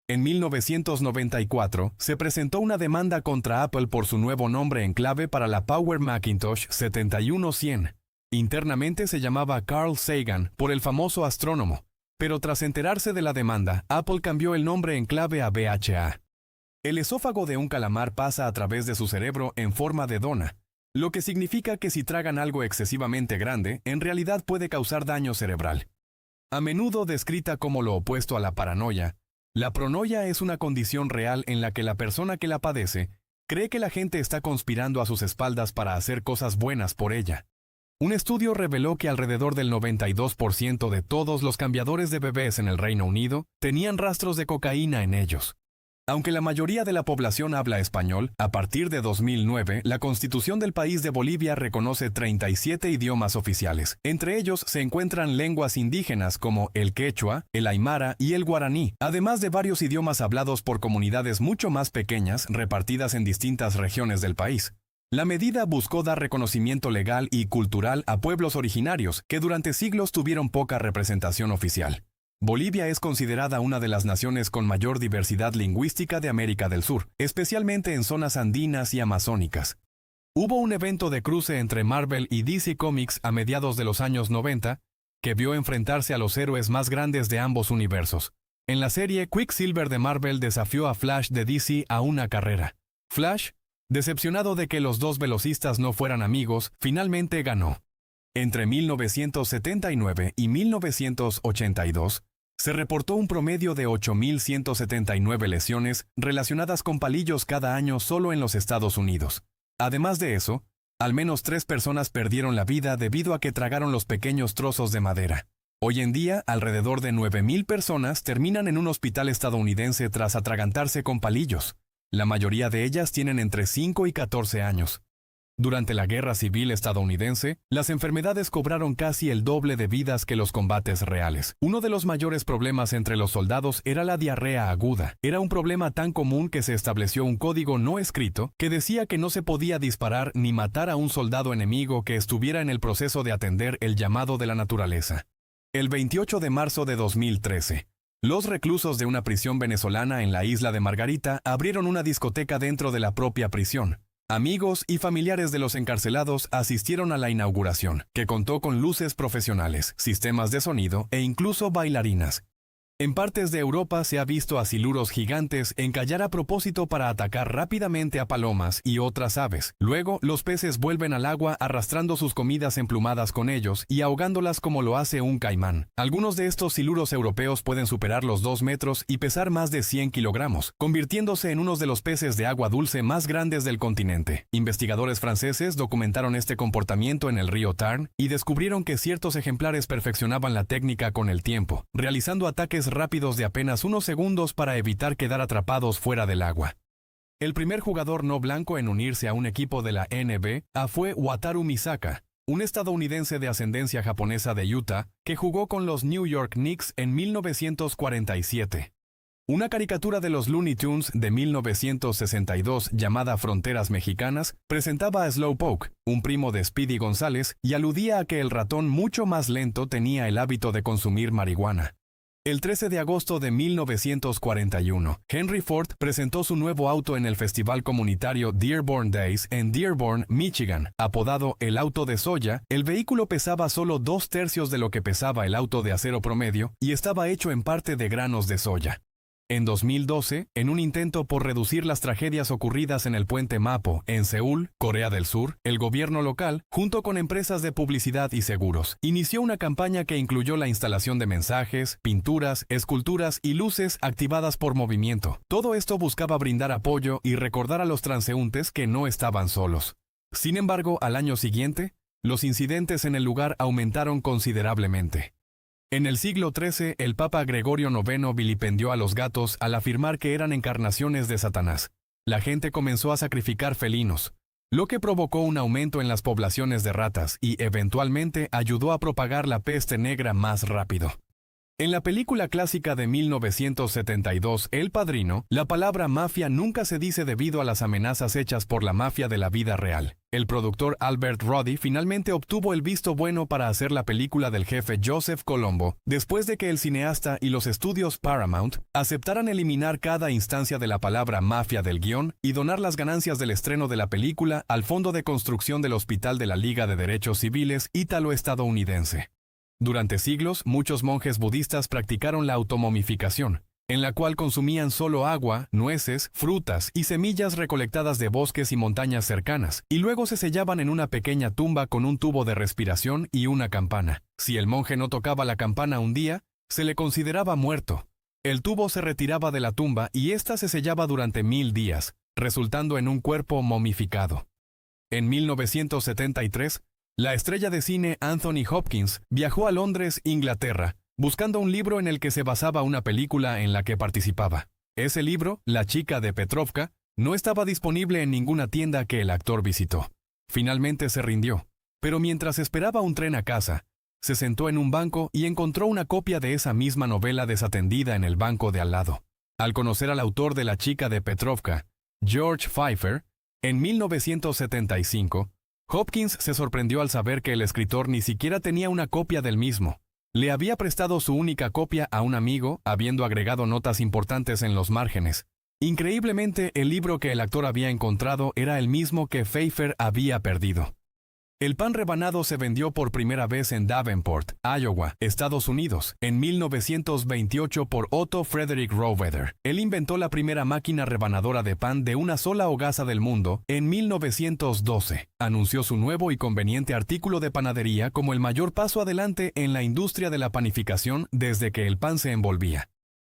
En 1994, se presentó una demanda contra Apple por su nuevo nombre en clave para la Power Macintosh 7110. Internamente se llamaba Carl Sagan por el famoso astrónomo, Pero tras enterarse de la demanda, Apple cambió el nombre en clave a BHA. El esófago de un calamar pasa a través de su cerebro en forma de dona, lo que significa que si tragan algo excesivamente grande, en realidad puede causar daño cerebral. A menudo descrita como lo opuesto a la paranoia, la pronoia es una condición real en la que la persona que la padece cree que la gente está conspirando a sus espaldas para hacer cosas buenas por ella. Un estudio reveló que alrededor del 92% de todos los cambiadores de bebés en el Reino Unido tenían rastros de cocaína en ellos. Aunque la mayoría de la población habla español, a partir de 2009, la Constitución del país de Bolivia reconoce 37 idiomas oficiales. Entre ellos se encuentran lenguas indígenas como el quechua, el aymara y el guaraní, además de varios idiomas hablados por comunidades mucho más pequeñas repartidas en distintas regiones del país. La medida buscó dar reconocimiento legal y cultural a pueblos originarios que durante siglos tuvieron poca representación oficial. Bolivia es considerada una de las naciones con mayor diversidad lingüística de América del Sur, especialmente en zonas andinas y amazónicas. Hubo un evento de cruce entre Marvel y DC Comics a mediados de los años 90, que vio enfrentarse a los héroes más grandes de ambos universos. En la serie, Quicksilver de Marvel desafió a Flash de DC a una carrera. Flash, decepcionado de que los dos velocistas no fueran amigos, finalmente ganó. Entre 1979 y 1982, se reportó un promedio de 8.179 lesiones relacionadas con palillos cada año solo en los Estados Unidos. Además de eso, al menos 3 personas perdieron la vida debido a que tragaron los pequeños trozos de madera. Hoy en día, alrededor de 9.000 personas terminan en un hospital estadounidense tras atragantarse con palillos. La mayoría de ellas tienen entre 5 y 14 años. Durante la Guerra Civil estadounidense, las enfermedades cobraron casi el doble de vidas que los combates reales. Uno de los mayores problemas entre los soldados era la diarrea aguda. Era un problema tan común que se estableció un código no escrito que decía que no se podía disparar ni matar a un soldado enemigo que estuviera en el proceso de atender el llamado de la naturaleza. El 28 de marzo de 2013, los reclusos de una prisión venezolana en la isla de Margarita abrieron una discoteca dentro de la propia prisión. Amigos y familiares de los encarcelados asistieron a la inauguración, que contó con luces profesionales, sistemas de sonido e incluso bailarinas. En partes de Europa se ha visto a siluros gigantes encallar a propósito para atacar rápidamente a palomas y otras aves. Luego, los peces vuelven al agua arrastrando sus comidas emplumadas con ellos y ahogándolas como lo hace un caimán. Algunos de estos siluros europeos pueden superar los 2 metros y pesar más de 100 kilogramos, convirtiéndose en unos de los peces de agua dulce más grandes del continente. Investigadores franceses documentaron este comportamiento en el río Tarn y descubrieron que ciertos ejemplares perfeccionaban la técnica con el tiempo, realizando ataques rápidos de apenas unos segundos para evitar quedar atrapados fuera del agua. El primer jugador no blanco en unirse a un equipo de la NBA fue Wataru Misaka, un estadounidense de ascendencia japonesa de Utah que jugó con los New York Knicks en 1947. Una caricatura de los Looney Tunes de 1962 llamada Fronteras Mexicanas presentaba a Slowpoke, un primo de Speedy González, y aludía a que el ratón mucho más lento tenía el hábito de consumir marihuana. El 13 de agosto de 1941, Henry Ford presentó su nuevo auto en el festival comunitario Dearborn Days en Dearborn, Michigan. Apodado el auto de soya, el vehículo pesaba solo 2/3 de lo que pesaba el auto de acero promedio y estaba hecho en parte de granos de soya. En 2012, en un intento por reducir las tragedias ocurridas en el puente Mapo, en Seúl, Corea del Sur, el gobierno local, junto con empresas de publicidad y seguros, inició una campaña que incluyó la instalación de mensajes, pinturas, esculturas y luces activadas por movimiento. Todo esto buscaba brindar apoyo y recordar a los transeúntes que no estaban solos. Sin embargo, al año siguiente, los incidentes en el lugar aumentaron considerablemente. En el siglo XIII, el Papa Gregorio IX vilipendió a los gatos al afirmar que eran encarnaciones de Satanás. La gente comenzó a sacrificar felinos, lo que provocó un aumento en las poblaciones de ratas y, eventualmente, ayudó a propagar la peste negra más rápido. En la película clásica de 1972, El Padrino, la palabra mafia nunca se dice debido a las amenazas hechas por la mafia de la vida real. El productor Albert Roddy finalmente obtuvo el visto bueno para hacer la película del jefe Joseph Colombo, después de que el cineasta y los estudios Paramount aceptaran eliminar cada instancia de la palabra mafia del guión y donar las ganancias del estreno de la película al Fondo de Construcción del Hospital de la Liga de Derechos Civiles ítalo-estadounidense. Durante siglos, muchos monjes budistas practicaron la automomificación, en la cual consumían solo agua, nueces, frutas y semillas recolectadas de bosques y montañas cercanas, y luego se sellaban en una pequeña tumba con un tubo de respiración y una campana. Si el monje no tocaba la campana un día, se le consideraba muerto. El tubo se retiraba de la tumba y ésta se sellaba durante 1000 días, resultando en un cuerpo momificado. En 1973, la estrella de cine Anthony Hopkins viajó a Londres, Inglaterra, buscando un libro en el que se basaba una película en la que participaba. Ese libro, La chica de Petrovka, no estaba disponible en ninguna tienda que el actor visitó. Finalmente se rindió, pero mientras esperaba un tren a casa, se sentó en un banco y encontró una copia de esa misma novela desatendida en el banco de al lado. Al conocer al autor de La chica de Petrovka, George Pfeiffer, en 1975, Hopkins se sorprendió al saber que el escritor ni siquiera tenía una copia del mismo. Le había prestado su única copia a un amigo, habiendo agregado notas importantes en los márgenes. Increíblemente, el libro que el actor había encontrado era el mismo que Pfeiffer había perdido. El pan rebanado se vendió por primera vez en Davenport, Iowa, Estados Unidos, en 1928 por Otto Frederick Rohwedder. Él inventó la primera máquina rebanadora de pan de una sola hogaza del mundo en 1912. Anunció su nuevo y conveniente artículo de panadería como el mayor paso adelante en la industria de la panificación desde que el pan se envolvía.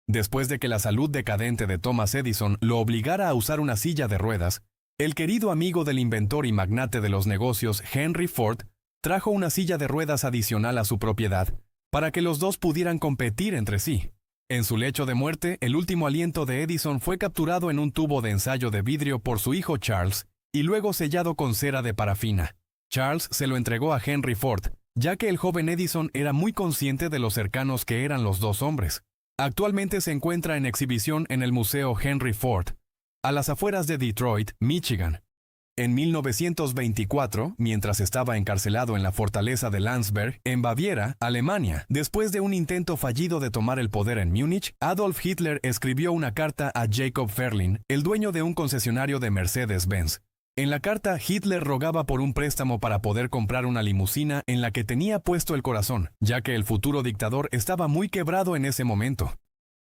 Después de que la salud decadente de Thomas Edison lo obligara a usar una silla de ruedas, el querido amigo del inventor y magnate de los negocios Henry Ford trajo una silla de ruedas adicional a su propiedad para que los dos pudieran competir entre sí. En su lecho de muerte, el último aliento de Edison fue capturado en un tubo de ensayo de vidrio por su hijo Charles y luego sellado con cera de parafina. Charles se lo entregó a Henry Ford, ya que el joven Edison era muy consciente de lo cercanos que eran los dos hombres. Actualmente se encuentra en exhibición en el Museo Henry Ford, a las afueras de Detroit, Michigan. En 1924, mientras estaba encarcelado en la fortaleza de Landsberg, en Baviera, Alemania, después de un intento fallido de tomar el poder en Múnich, Adolf Hitler escribió una carta a Jacob Ferlin, el dueño de un concesionario de Mercedes-Benz. En la carta, Hitler rogaba por un préstamo para poder comprar una limusina en la que tenía puesto el corazón, ya que el futuro dictador estaba muy quebrado en ese momento.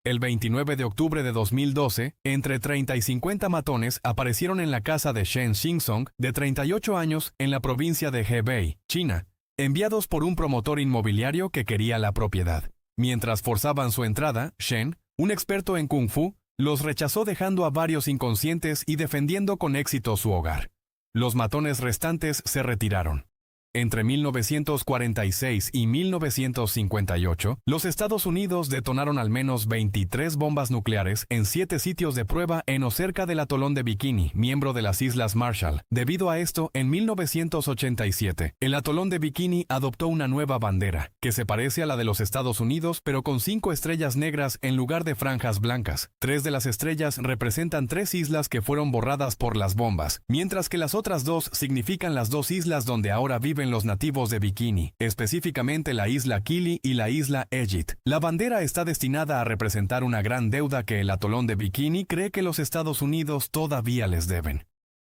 El 29 de octubre de 2012, entre 30 y 50 matones aparecieron en la casa de Shen Xingzong, de 38 años, en la provincia de Hebei, China, enviados por un promotor inmobiliario que quería la propiedad. Mientras forzaban su entrada, Shen, un experto en Kung Fu, los rechazó dejando a varios inconscientes y defendiendo con éxito su hogar. Los matones restantes se retiraron. Entre 1946 y 1958, los Estados Unidos detonaron al menos 23 bombas nucleares en 7 sitios de prueba en o cerca del atolón de Bikini, miembro de las Islas Marshall. Debido a esto, en 1987, el atolón de Bikini adoptó una nueva bandera, que se parece a la de los Estados Unidos, pero con 5 estrellas negras en lugar de franjas blancas. 3 de las estrellas representan 3 islas que fueron borradas por las bombas, mientras que las otras 2 significan las 2 islas donde ahora viven los nativos de Bikini, específicamente la isla Kili y la isla Egit. La bandera está destinada a representar una gran deuda que el atolón de Bikini cree que los Estados Unidos todavía les deben.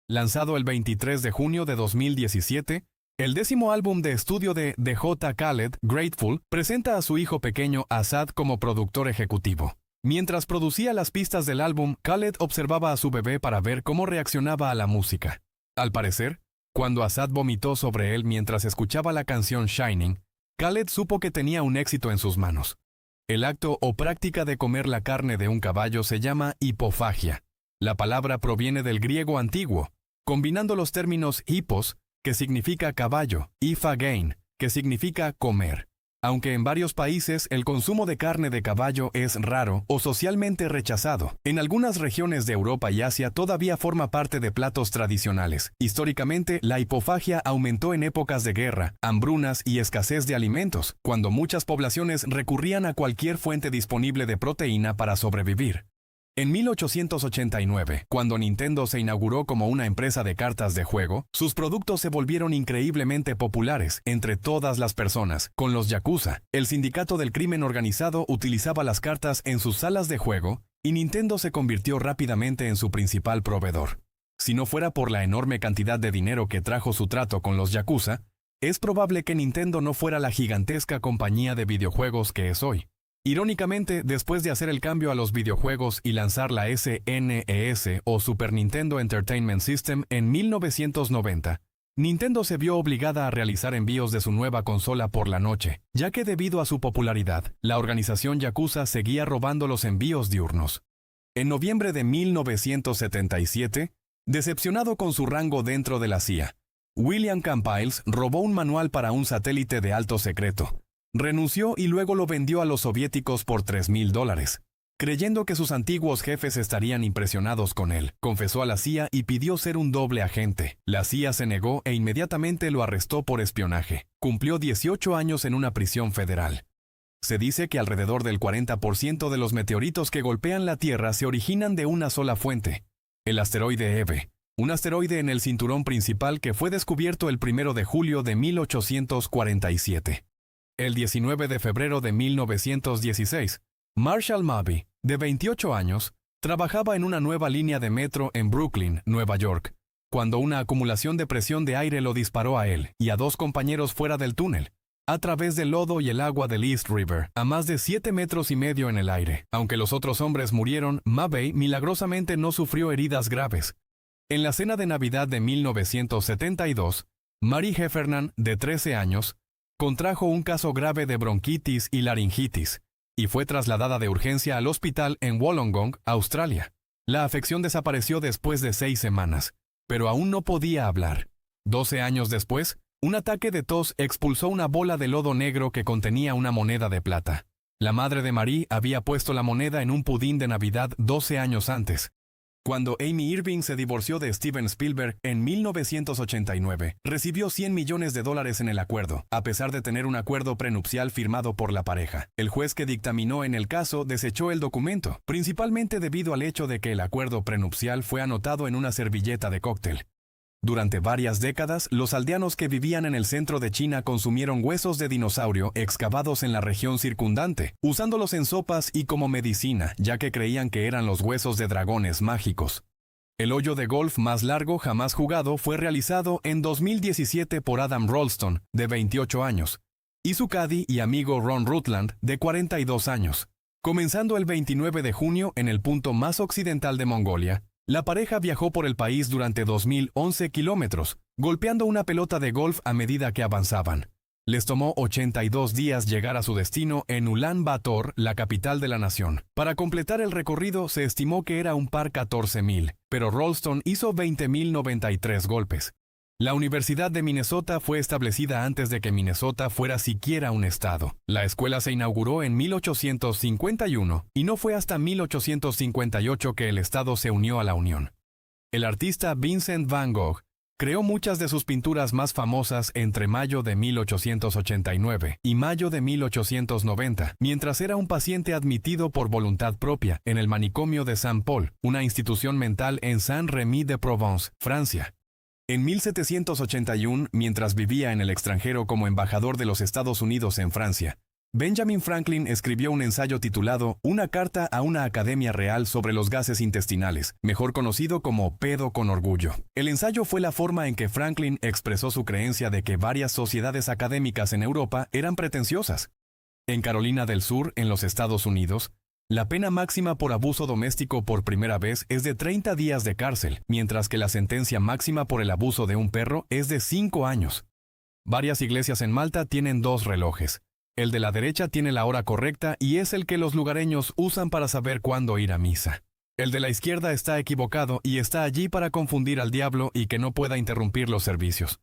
Lanzado el 23 de junio de 2017, el 10º álbum de estudio de DJ Khaled, Grateful, presenta a su hijo pequeño Asad como productor ejecutivo. Mientras producía las pistas del álbum, Khaled observaba a su bebé para ver cómo reaccionaba a la música. Al parecer, cuando Asad vomitó sobre él mientras escuchaba la canción Shining, Khaled supo que tenía un éxito en sus manos. El acto o práctica de comer la carne de un caballo se llama hipofagia. La palabra proviene del griego antiguo, combinando los términos hippos, que significa caballo, y phagein, que significa comer. Aunque en varios países el consumo de carne de caballo es raro o socialmente rechazado, en algunas regiones de Europa y Asia todavía forma parte de platos tradicionales. Históricamente, la hipofagia aumentó en épocas de guerra, hambrunas y escasez de alimentos, cuando muchas poblaciones recurrían a cualquier fuente disponible de proteína para sobrevivir. En 1889, cuando Nintendo se inauguró como una empresa de cartas de juego, sus productos se volvieron increíblemente populares entre todas las personas. Con los Yakuza, el sindicato del crimen organizado utilizaba las cartas en sus salas de juego y Nintendo se convirtió rápidamente en su principal proveedor. Si no fuera por la enorme cantidad de dinero que trajo su trato con los Yakuza, Es probable que Nintendo no fuera la gigantesca compañía de videojuegos que es hoy. Irónicamente, después de hacer el cambio a los videojuegos y lanzar la SNES o Super Nintendo Entertainment System en 1990, Nintendo se vio obligada a realizar envíos de su nueva consola por la noche, ya que debido a su popularidad, la organización Yakuza seguía robando los envíos diurnos. En noviembre de 1977, decepcionado con su rango dentro de la CIA, William Campiles robó un manual para un satélite de alto secreto. Renunció y luego lo vendió a los soviéticos por $3,000. Creyendo que sus antiguos jefes estarían impresionados con él, confesó a la CIA y pidió ser un doble agente. La CIA se negó e inmediatamente lo arrestó por espionaje. Cumplió 18 años en una prisión federal. Se dice que alrededor del 40% de los meteoritos que golpean la Tierra se originan de una sola fuente, el asteroide Eve, un asteroide en el cinturón principal que fue descubierto el 1 de julio de 1847. El 19 de febrero de 1916, Marshall Mabey, de 28 años, trabajaba en una nueva línea de metro en Brooklyn, Nueva York, cuando una acumulación de presión de aire lo disparó a él y a dos compañeros fuera del túnel, a través del lodo y el agua del East River, a más de 7,5 metros en el aire. Aunque los otros hombres murieron, Mabey milagrosamente no sufrió heridas graves. En la cena de Navidad de 1972, Mary Heffernan, de 13 años, contrajo un caso grave de bronquitis y laringitis, y fue trasladada de urgencia al hospital en Wollongong, Australia. La afección desapareció después de 6 semanas, pero aún no podía hablar. 12 años después, un ataque de tos expulsó una bola de lodo negro que contenía una moneda de plata. La madre de Marie había puesto la moneda en un pudín de Navidad 12 años antes. Cuando Amy Irving se divorció de Steven Spielberg en 1989, recibió $100 millones en el acuerdo, a pesar de tener un acuerdo prenupcial firmado por la pareja. El juez que dictaminó en el caso desechó el documento, principalmente debido al hecho de que el acuerdo prenupcial fue anotado en una servilleta de cóctel. Durante varias décadas, los aldeanos que vivían en el centro de China consumieron huesos de dinosaurio excavados en la región circundante, usándolos en sopas y como medicina, ya que creían que eran los huesos de dragones mágicos. El hoyo de golf más largo jamás jugado fue realizado en 2017 por Adam Rolston, de 28 años, y su caddy y amigo Ron Rutland, de 42 años. Comenzando el 29 de junio en el punto más occidental de Mongolia, la pareja viajó por el país durante 2.011 kilómetros, golpeando una pelota de golf a medida que avanzaban. Les tomó 82 días llegar a su destino en Ulan Bator, la capital de la nación. Para completar el recorrido se estimó que era un par 14,000, pero Rolston hizo 20,093 golpes. La Universidad de Minnesota fue establecida antes de que Minnesota fuera siquiera un estado. La escuela se inauguró en 1851 y no fue hasta 1858 que el estado se unió a la Unión. El artista Vincent van Gogh creó muchas de sus pinturas más famosas entre mayo de 1889 y mayo de 1890, mientras era un paciente admitido por voluntad propia en el manicomio de Saint-Paul, una institución mental en Saint-Rémy-de-Provence, Francia. En 1781, mientras vivía en el extranjero como embajador de los Estados Unidos en Francia, Benjamin Franklin escribió un ensayo titulado Una carta a una academia real sobre los gases intestinales, mejor conocido como Pedo con orgullo. El ensayo fue la forma en que Franklin expresó su creencia de que varias sociedades académicas en Europa eran pretenciosas. En Carolina del Sur, en los Estados Unidos, la pena máxima por abuso doméstico por primera vez es de 30 días de cárcel, mientras que la sentencia máxima por el abuso de un perro es de 5 años. Varias iglesias en Malta tienen 2 relojes. El de la derecha tiene la hora correcta y es el que los lugareños usan para saber cuándo ir a misa. El de la izquierda está equivocado y está allí para confundir al diablo y que no pueda interrumpir los servicios.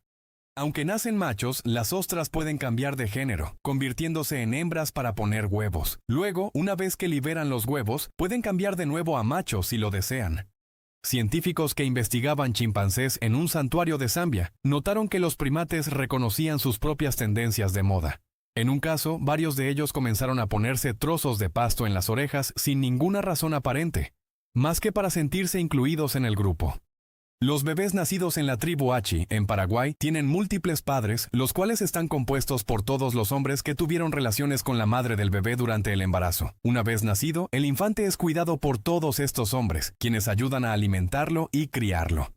Aunque nacen machos, las ostras pueden cambiar de género, convirtiéndose en hembras para poner huevos. Luego, una vez que liberan los huevos, pueden cambiar de nuevo a machos si lo desean. Científicos que investigaban chimpancés en un santuario de Zambia notaron que los primates reconocían sus propias tendencias de moda. En un caso, varios de ellos comenzaron a ponerse trozos de pasto en las orejas sin ninguna razón aparente, más que para sentirse incluidos en el grupo. Los bebés nacidos en la tribu Achi, en Paraguay, tienen múltiples padres, los cuales están compuestos por todos los hombres que tuvieron relaciones con la madre del bebé durante el embarazo. Una vez nacido, el infante es cuidado por todos estos hombres, quienes ayudan a alimentarlo y criarlo.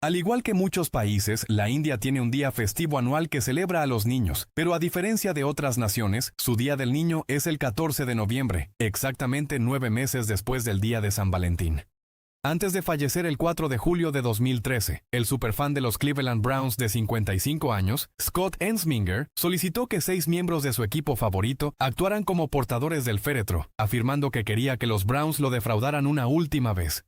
Al igual que muchos países, la India tiene un día festivo anual que celebra a los niños, pero a diferencia de otras naciones, su Día del Niño es el 14 de noviembre, exactamente 9 meses después del Día de San Valentín. Antes de fallecer el 4 de julio de 2013, el superfan de los Cleveland Browns de 55 años, Scott Ensminger, solicitó que 6 miembros de su equipo favorito actuaran como portadores del féretro, afirmando que quería que los Browns lo defraudaran una última vez.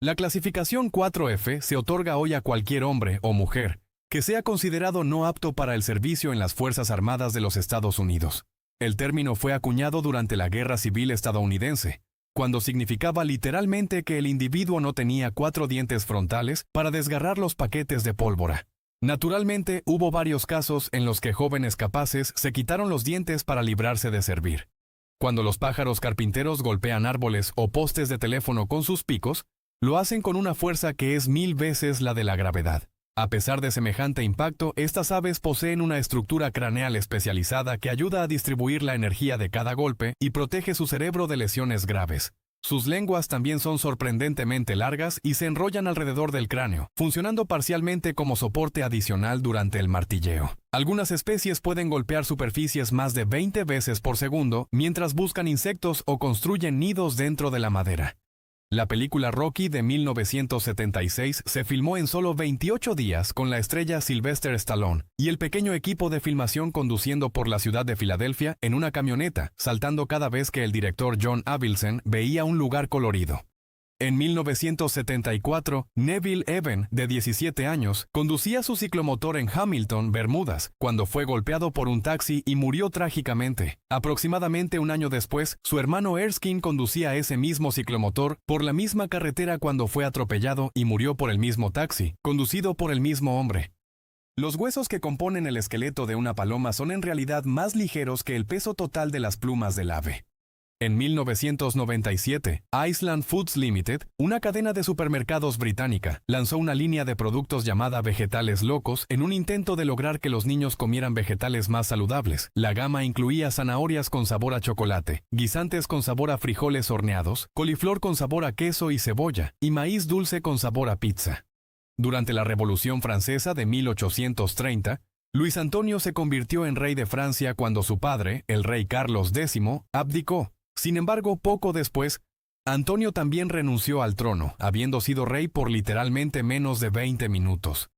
La clasificación 4F se otorga hoy a cualquier hombre o mujer que sea considerado no apto para el servicio en las Fuerzas Armadas de los Estados Unidos. El término fue acuñado durante la Guerra Civil estadounidense, cuando significaba literalmente que el individuo no tenía 4 dientes frontales para desgarrar los paquetes de pólvora. Naturalmente, hubo varios casos en los que jóvenes capaces se quitaron los dientes para librarse de servir. Cuando los pájaros carpinteros golpean árboles o postes de teléfono con sus picos, lo hacen con una fuerza que es 1000 veces la de la gravedad. A pesar de semejante impacto, estas aves poseen una estructura craneal especializada que ayuda a distribuir la energía de cada golpe y protege su cerebro de lesiones graves. Sus lenguas también son sorprendentemente largas y se enrollan alrededor del cráneo, funcionando parcialmente como soporte adicional durante el martilleo. Algunas especies pueden golpear superficies más de 20 veces por segundo mientras buscan insectos o construyen nidos dentro de la madera. La película Rocky de 1976 se filmó en solo 28 días con la estrella Sylvester Stallone y el pequeño equipo de filmación conduciendo por la ciudad de Filadelfia en una camioneta, saltando cada vez que el director John Avildsen veía un lugar colorido. En 1974, Neville Evan, de 17 años, conducía su ciclomotor en Hamilton, Bermudas, cuando fue golpeado por un taxi y murió trágicamente. Aproximadamente un año después, su hermano Erskine conducía ese mismo ciclomotor por la misma carretera cuando fue atropellado y murió por el mismo taxi, conducido por el mismo hombre. Los huesos que componen el esqueleto de una paloma son en realidad más ligeros que el peso total de las plumas del ave. En 1997, Iceland Foods Limited, una cadena de supermercados británica, lanzó una línea de productos llamada Vegetales Locos en un intento de lograr que los niños comieran vegetales más saludables. La gama incluía zanahorias con sabor a chocolate, guisantes con sabor a frijoles horneados, coliflor con sabor a queso y cebolla, y maíz dulce con sabor a pizza. Durante la Revolución Francesa de 1830, Luis Antonio se convirtió en rey de Francia cuando su padre, el rey Carlos X, abdicó. Sin embargo, poco después, Antonio también renunció al trono, habiendo sido rey por literalmente menos de 20 minutos.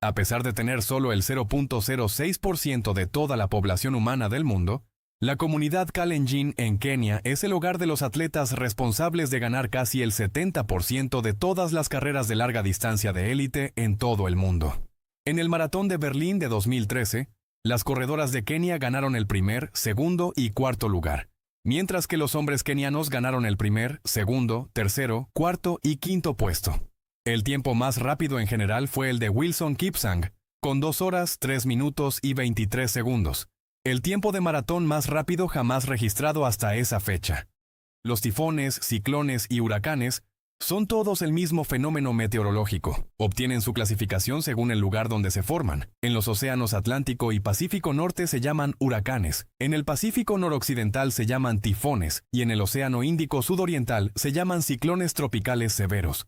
A pesar de tener solo el 0.06% de toda la población humana del mundo, la comunidad Kalenjin en Kenia es el hogar de los atletas responsables de ganar casi el 70% de todas las carreras de larga distancia de élite en todo el mundo. En el Maratón de Berlín de 2013, las corredoras de Kenia ganaron el primer, segundo y cuarto lugar, mientras que los hombres kenianos ganaron el primer, segundo, tercero, cuarto y quinto puesto. El tiempo más rápido en general fue el de Wilson Kipsang, con 2 horas, 3 minutos y 23 segundos, el tiempo de maratón más rápido jamás registrado hasta esa fecha. Los tifones, ciclones y huracanes son todos el mismo fenómeno meteorológico. Obtienen su clasificación según el lugar donde se forman. En los océanos Atlántico y Pacífico Norte se llaman huracanes, en el Pacífico Noroccidental se llaman tifones y en el Océano Índico Sudoriental se llaman ciclones tropicales severos.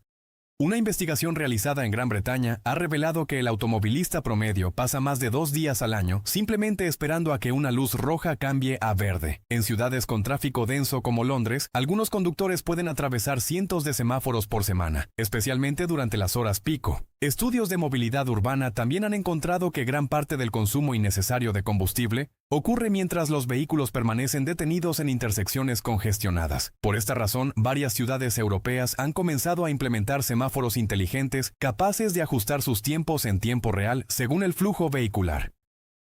Una investigación realizada en Gran Bretaña ha revelado que el automovilista promedio pasa más de 2 días al año simplemente esperando a que una luz roja cambie a verde. En ciudades con tráfico denso como Londres, algunos conductores pueden atravesar cientos de semáforos por semana, especialmente durante las horas pico. Estudios de movilidad urbana también han encontrado que gran parte del consumo innecesario de combustible ocurre mientras los vehículos permanecen detenidos en intersecciones congestionadas. Por esta razón, varias ciudades europeas han comenzado a implementar semáforos inteligentes capaces de ajustar sus tiempos en tiempo real según el flujo vehicular.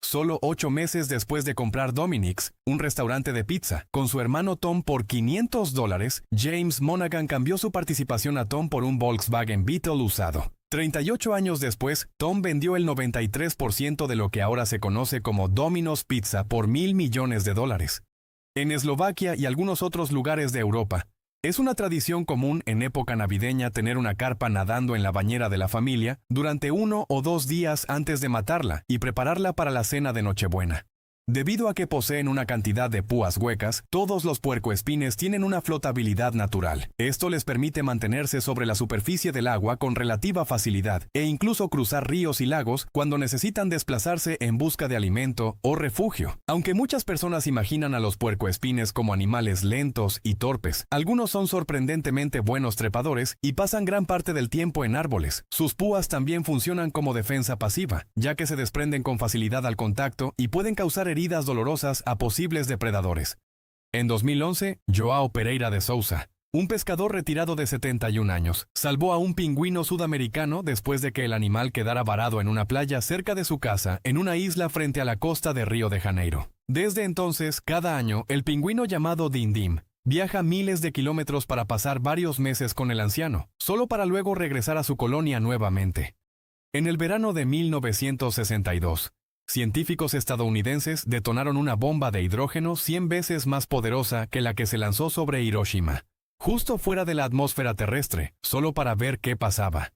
Solo 8 meses después de comprar Dominick's, un restaurante de pizza, con su hermano Tom por $500, James Monaghan cambió su participación a Tom por un Volkswagen Beetle usado. 38 años después, Tom vendió el 93% de lo que ahora se conoce como Domino's Pizza por $1.000 millones. En Eslovaquia y algunos otros lugares de Europa, es una tradición común en época navideña tener una carpa nadando en la bañera de la familia durante 1 o 2 días antes de matarla y prepararla para la cena de Nochebuena. Debido a que poseen una cantidad de púas huecas, todos los puercoespines tienen una flotabilidad natural. Esto les permite mantenerse sobre la superficie del agua con relativa facilidad e incluso cruzar ríos y lagos cuando necesitan desplazarse en busca de alimento o refugio. Aunque muchas personas imaginan a los puercoespines como animales lentos y torpes, algunos son sorprendentemente buenos trepadores y pasan gran parte del tiempo en árboles. Sus púas también funcionan como defensa pasiva, ya que se desprenden con facilidad al contacto y pueden causar heridas dolorosas a posibles depredadores. En 2011, João Pereira de Souza, un pescador retirado de 71 años, salvó a un pingüino sudamericano después de que el animal quedara varado en una playa cerca de su casa en una isla frente a la costa de Río de Janeiro. Desde entonces, cada año, el pingüino llamado Dindim viaja miles de kilómetros para pasar varios meses con el anciano, solo para luego regresar a su colonia nuevamente. En el verano de 1962, científicos estadounidenses detonaron una bomba de hidrógeno 100 veces más poderosa que la que se lanzó sobre Hiroshima, justo fuera de la atmósfera terrestre, solo para ver qué pasaba.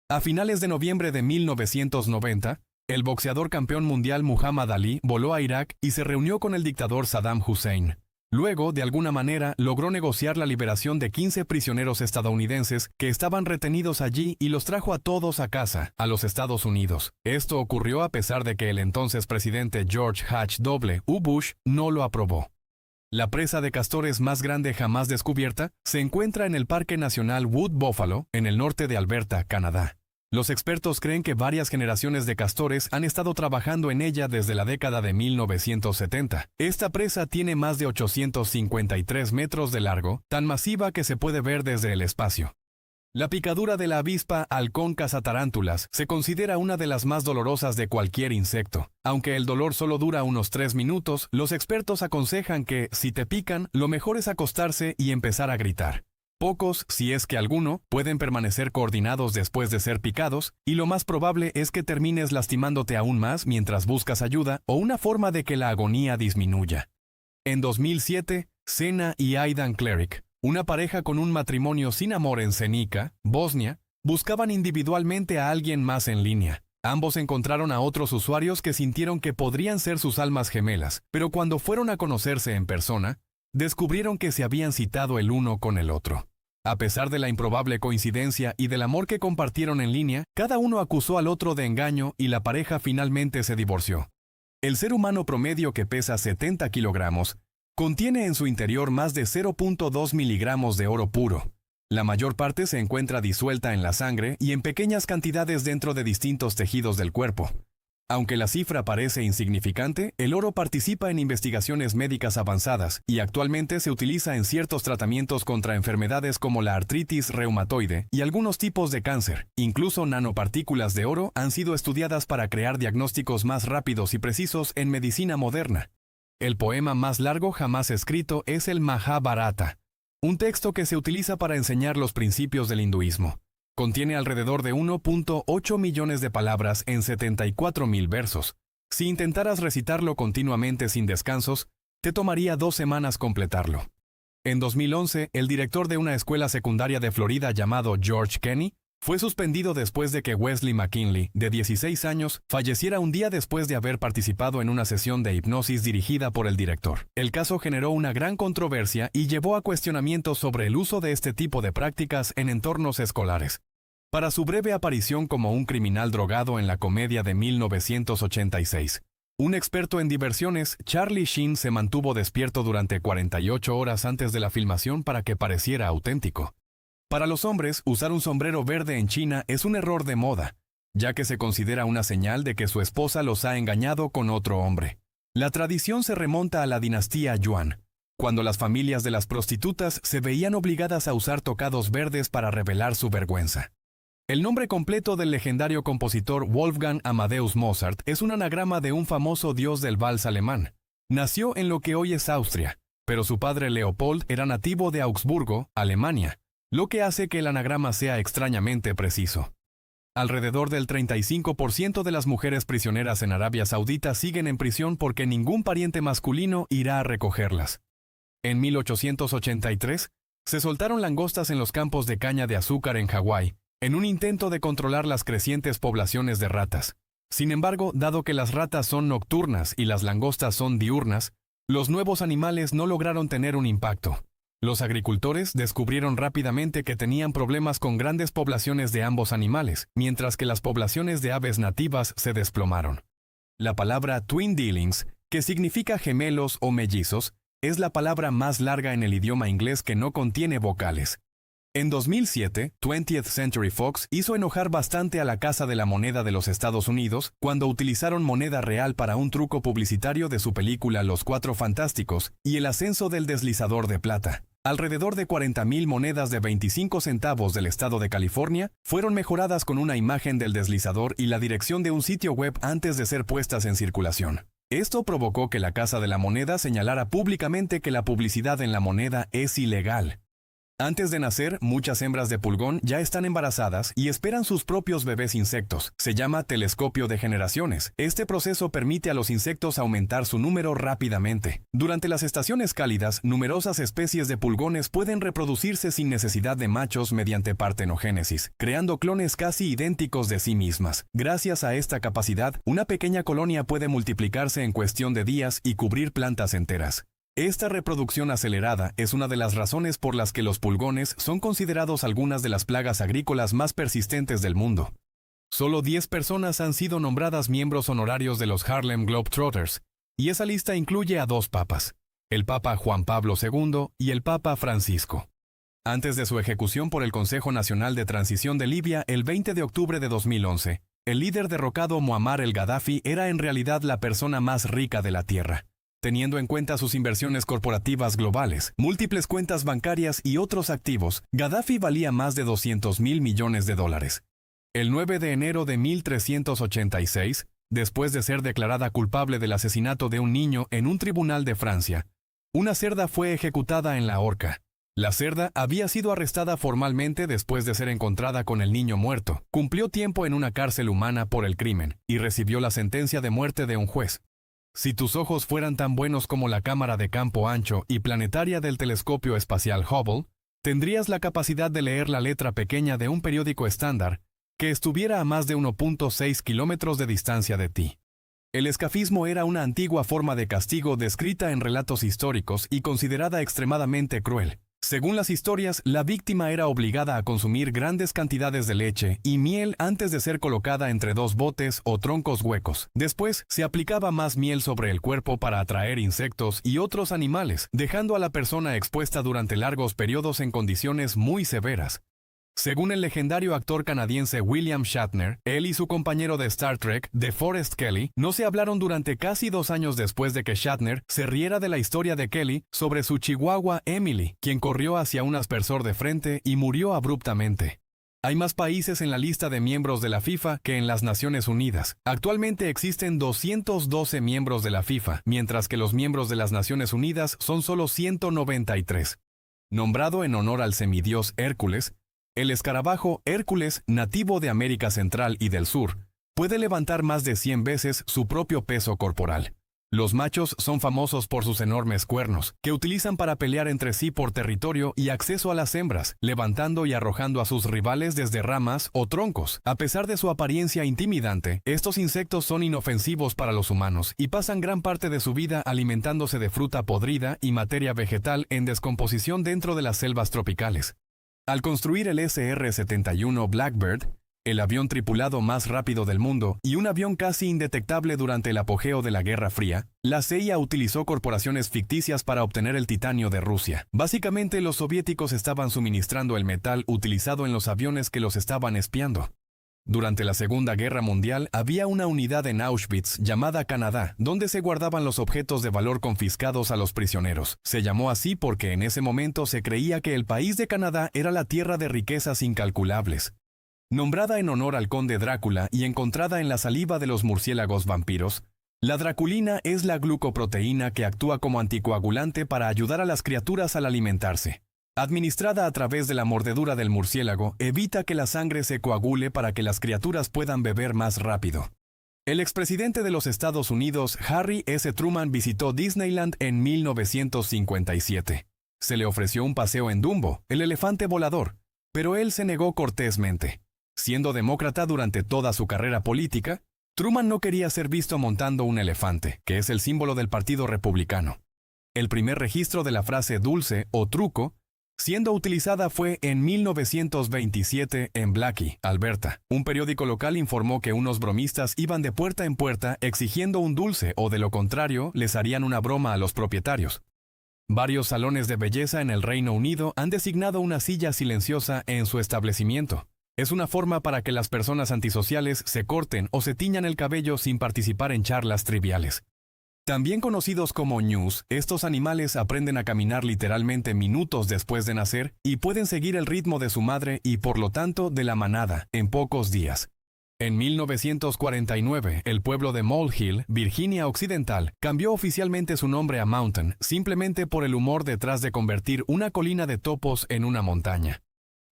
A finales de noviembre de 1990, el boxeador campeón mundial Muhammad Ali voló a Irak y se reunió con el dictador Saddam Hussein. Luego, de alguna manera, logró negociar la liberación de 15 prisioneros estadounidenses que estaban retenidos allí y los trajo a todos a casa, a los Estados Unidos. Esto ocurrió a pesar de que el entonces presidente George H.W. Bush no lo aprobó. La presa de castores más grande jamás descubierta se encuentra en el Parque Nacional Wood Buffalo, en el norte de Alberta, Canadá. Los expertos creen que varias generaciones de castores han estado trabajando en ella desde la década de 1970. Esta presa tiene más de 853 metros de largo, tan masiva que se puede ver desde el espacio. La picadura de la avispa halcón cazatarántulas se considera una de las más dolorosas de cualquier insecto. Aunque el dolor solo dura unos 3 minutos, los expertos aconsejan que, si te pican, lo mejor es acostarse y empezar a gritar. Pocos, si es que alguno, pueden permanecer coordinados después de ser picados, y lo más probable es que termines lastimándote aún más mientras buscas ayuda o una forma de que la agonía disminuya. En 2007, Sena y Aidan Cleric, una pareja con un matrimonio sin amor en Zenica, Bosnia, buscaban individualmente a alguien más en línea. Ambos encontraron a otros usuarios que sintieron que podrían ser sus almas gemelas, pero cuando fueron a conocerse en persona, descubrieron que se habían citado el uno con el otro. A pesar de la improbable coincidencia y del amor que compartieron en línea, cada uno acusó al otro de engaño y la pareja finalmente se divorció. El ser humano promedio, que pesa 70 kilogramos, contiene en su interior más de 0.2 miligramos de oro puro. La mayor parte se encuentra disuelta en la sangre y en pequeñas cantidades dentro de distintos tejidos del cuerpo. Aunque la cifra parece insignificante, el oro participa en investigaciones médicas avanzadas y actualmente se utiliza en ciertos tratamientos contra enfermedades como la artritis reumatoide y algunos tipos de cáncer. Incluso nanopartículas de oro han sido estudiadas para crear diagnósticos más rápidos y precisos en medicina moderna. El poema más largo jamás escrito es el Mahabharata, un texto que se utiliza para enseñar los principios del hinduismo. Contiene alrededor de 1.8 millones de palabras en 74,000 versos. Si intentaras recitarlo continuamente sin descansos, te tomaría 2 semanas completarlo. En 2011, el director de una escuela secundaria de Florida llamado George Kenny fue suspendido después de que Wesley McKinley, de 16 años, falleciera un día después de haber participado en una sesión de hipnosis dirigida por el director. El caso generó una gran controversia y llevó a cuestionamientos sobre el uso de este tipo de prácticas en entornos escolares. Para su breve aparición como un criminal drogado en la comedia de 1986, un experto en diversiones, Charlie Sheen se mantuvo despierto durante 48 horas antes de la filmación para que pareciera auténtico. Para los hombres, usar un sombrero verde en China es un error de moda, ya que se considera una señal de que su esposa los ha engañado con otro hombre. La tradición se remonta a la dinastía Yuan, cuando las familias de las prostitutas se veían obligadas a usar tocados verdes para revelar su vergüenza. El nombre completo del legendario compositor Wolfgang Amadeus Mozart es un anagrama de un famoso dios del vals alemán. Nació en lo que hoy es Austria, pero su padre Leopold era nativo de Augsburgo, Alemania, lo que hace que el anagrama sea extrañamente preciso. Alrededor del 35% de las mujeres prisioneras en Arabia Saudita siguen en prisión porque ningún pariente masculino irá a recogerlas. En 1883, se soltaron langostas en los campos de caña de azúcar en Hawái, en un intento de controlar las crecientes poblaciones de ratas. Sin embargo, dado que las ratas son nocturnas y las langostas son diurnas, los nuevos animales no lograron tener un impacto. Los agricultores descubrieron rápidamente que tenían problemas con grandes poblaciones de ambos animales, mientras que las poblaciones de aves nativas se desplomaron. La palabra twin dealings, que significa gemelos o mellizos, es la palabra más larga en el idioma inglés que no contiene vocales. En 2007, 20th Century Fox hizo enojar bastante a la Casa de la Moneda de los Estados Unidos cuando utilizaron moneda real para un truco publicitario de su película Los Cuatro Fantásticos y el ascenso del deslizador de plata. Alrededor de 40,000 monedas de 25 centavos del estado de California fueron mejoradas con una imagen del deslizador y la dirección de un sitio web antes de ser puestas en circulación. Esto provocó que la Casa de la Moneda señalara públicamente que la publicidad en la moneda es ilegal. Antes de nacer, muchas hembras de pulgón ya están embarazadas y esperan sus propios bebés insectos. Se llama telescopio de generaciones. Este proceso permite a los insectos aumentar su número rápidamente. Durante las estaciones cálidas, numerosas especies de pulgones pueden reproducirse sin necesidad de machos mediante partenogénesis, creando clones casi idénticos de sí mismas. Gracias a esta capacidad, una pequeña colonia puede multiplicarse en cuestión de días y cubrir plantas enteras. Esta reproducción acelerada es una de las razones por las que los pulgones son considerados algunas de las plagas agrícolas más persistentes del mundo. Solo 10 personas han sido nombradas miembros honorarios de los Harlem Globetrotters, y esa lista incluye a 2 papas, el Papa Juan Pablo II y el Papa Francisco. Antes de su ejecución por el Consejo Nacional de Transición de Libia el 20 de octubre de 2011, el líder derrocado Muammar el-Gaddafi era en realidad la persona más rica de la tierra. Teniendo en cuenta sus inversiones corporativas globales, múltiples cuentas bancarias y otros activos, Gaddafi valía más de $200,000 millones. El 9 de enero de 1386, después de ser declarada culpable del asesinato de un niño en un tribunal de Francia, una cerda fue ejecutada en la horca. La cerda había sido arrestada formalmente después de ser encontrada con el niño muerto, cumplió tiempo en una cárcel humana por el crimen y recibió la sentencia de muerte de un juez. Si tus ojos fueran tan buenos como la cámara de campo ancho y planetaria del telescopio espacial Hubble, tendrías la capacidad de leer la letra pequeña de un periódico estándar que estuviera a más de 1.6 kilómetros de distancia de ti. El escafismo era una antigua forma de castigo descrita en relatos históricos y considerada extremadamente cruel. Según las historias, la víctima era obligada a consumir grandes cantidades de leche y miel antes de ser colocada entre 2 botes o troncos huecos. Después, se aplicaba más miel sobre el cuerpo para atraer insectos y otros animales, dejando a la persona expuesta durante largos periodos en condiciones muy severas. Según el legendario actor canadiense William Shatner, él y su compañero de Star Trek, DeForest Kelley, no se hablaron durante casi 2 años después de que Shatner se riera de la historia de Kelley sobre su chihuahua Emily, quien corrió hacia un aspersor de frente y murió abruptamente. Hay más países en la lista de miembros de la FIFA que en las Naciones Unidas. Actualmente existen 212 miembros de la FIFA, mientras que los miembros de las Naciones Unidas son solo 193. Nombrado en honor al semidios Hércules, el escarabajo Hércules, nativo de América Central y del Sur, puede levantar más de 100 veces su propio peso corporal. Los machos son famosos por sus enormes cuernos, que utilizan para pelear entre sí por territorio y acceso a las hembras, levantando y arrojando a sus rivales desde ramas o troncos. A pesar de su apariencia intimidante, estos insectos son inofensivos para los humanos y pasan gran parte de su vida alimentándose de fruta podrida y materia vegetal en descomposición dentro de las selvas tropicales. Al construir el SR-71 Blackbird, el avión tripulado más rápido del mundo y un avión casi indetectable durante el apogeo de la Guerra Fría, la CIA utilizó corporaciones ficticias para obtener el titanio de Rusia. Básicamente, los soviéticos estaban suministrando el metal utilizado en los aviones que los estaban espiando. Durante la Segunda Guerra Mundial, había una unidad en Auschwitz llamada Canadá, donde se guardaban los objetos de valor confiscados a los prisioneros. Se llamó así porque en ese momento se creía que el país de Canadá era la tierra de riquezas incalculables. Nombrada en honor al conde Drácula y encontrada en la saliva de los murciélagos vampiros, la draculina es la glucoproteína que actúa como anticoagulante para ayudar a las criaturas al alimentarse. Administrada a través de la mordedura del murciélago, evita que la sangre se coagule para que las criaturas puedan beber más rápido. El expresidente de los Estados Unidos, Harry S. Truman, visitó Disneyland en 1957. Se le ofreció un paseo en Dumbo, el elefante volador, pero él se negó cortésmente. Siendo demócrata durante toda su carrera política, Truman no quería ser visto montando un elefante, que es el símbolo del Partido Republicano. El primer registro de la frase dulce o truco siendo utilizada fue en 1927 en Blackie, Alberta. Un periódico local informó que unos bromistas iban de puerta en puerta exigiendo un dulce o de lo contrario les harían una broma a los propietarios. Varios salones de belleza en el Reino Unido han designado una silla silenciosa en su establecimiento. Es una forma para que las personas antisociales se corten o se tiñan el cabello sin participar en charlas triviales. También conocidos como ñus, estos animales aprenden a caminar literalmente minutos después de nacer y pueden seguir el ritmo de su madre y por lo tanto de la manada en pocos días. En 1949, el pueblo de Mole Hill, Virginia Occidental, cambió oficialmente su nombre a Mountain, simplemente por el humor detrás de convertir una colina de topos en una montaña.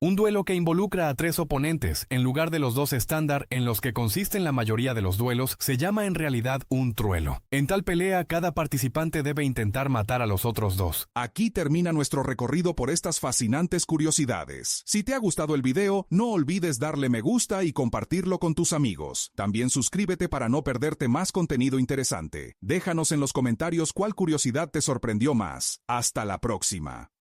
Un duelo que involucra a 3 oponentes, en lugar de los 2 estándar en los que consisten la mayoría de los duelos, se llama en realidad un truelo. En tal pelea, cada participante debe intentar matar a los otros 2. Aquí termina nuestro recorrido por estas fascinantes curiosidades. Si te ha gustado el video, no olvides darle me gusta y compartirlo con tus amigos. También suscríbete para no perderte más contenido interesante. Déjanos en los comentarios cuál curiosidad te sorprendió más. Hasta la próxima.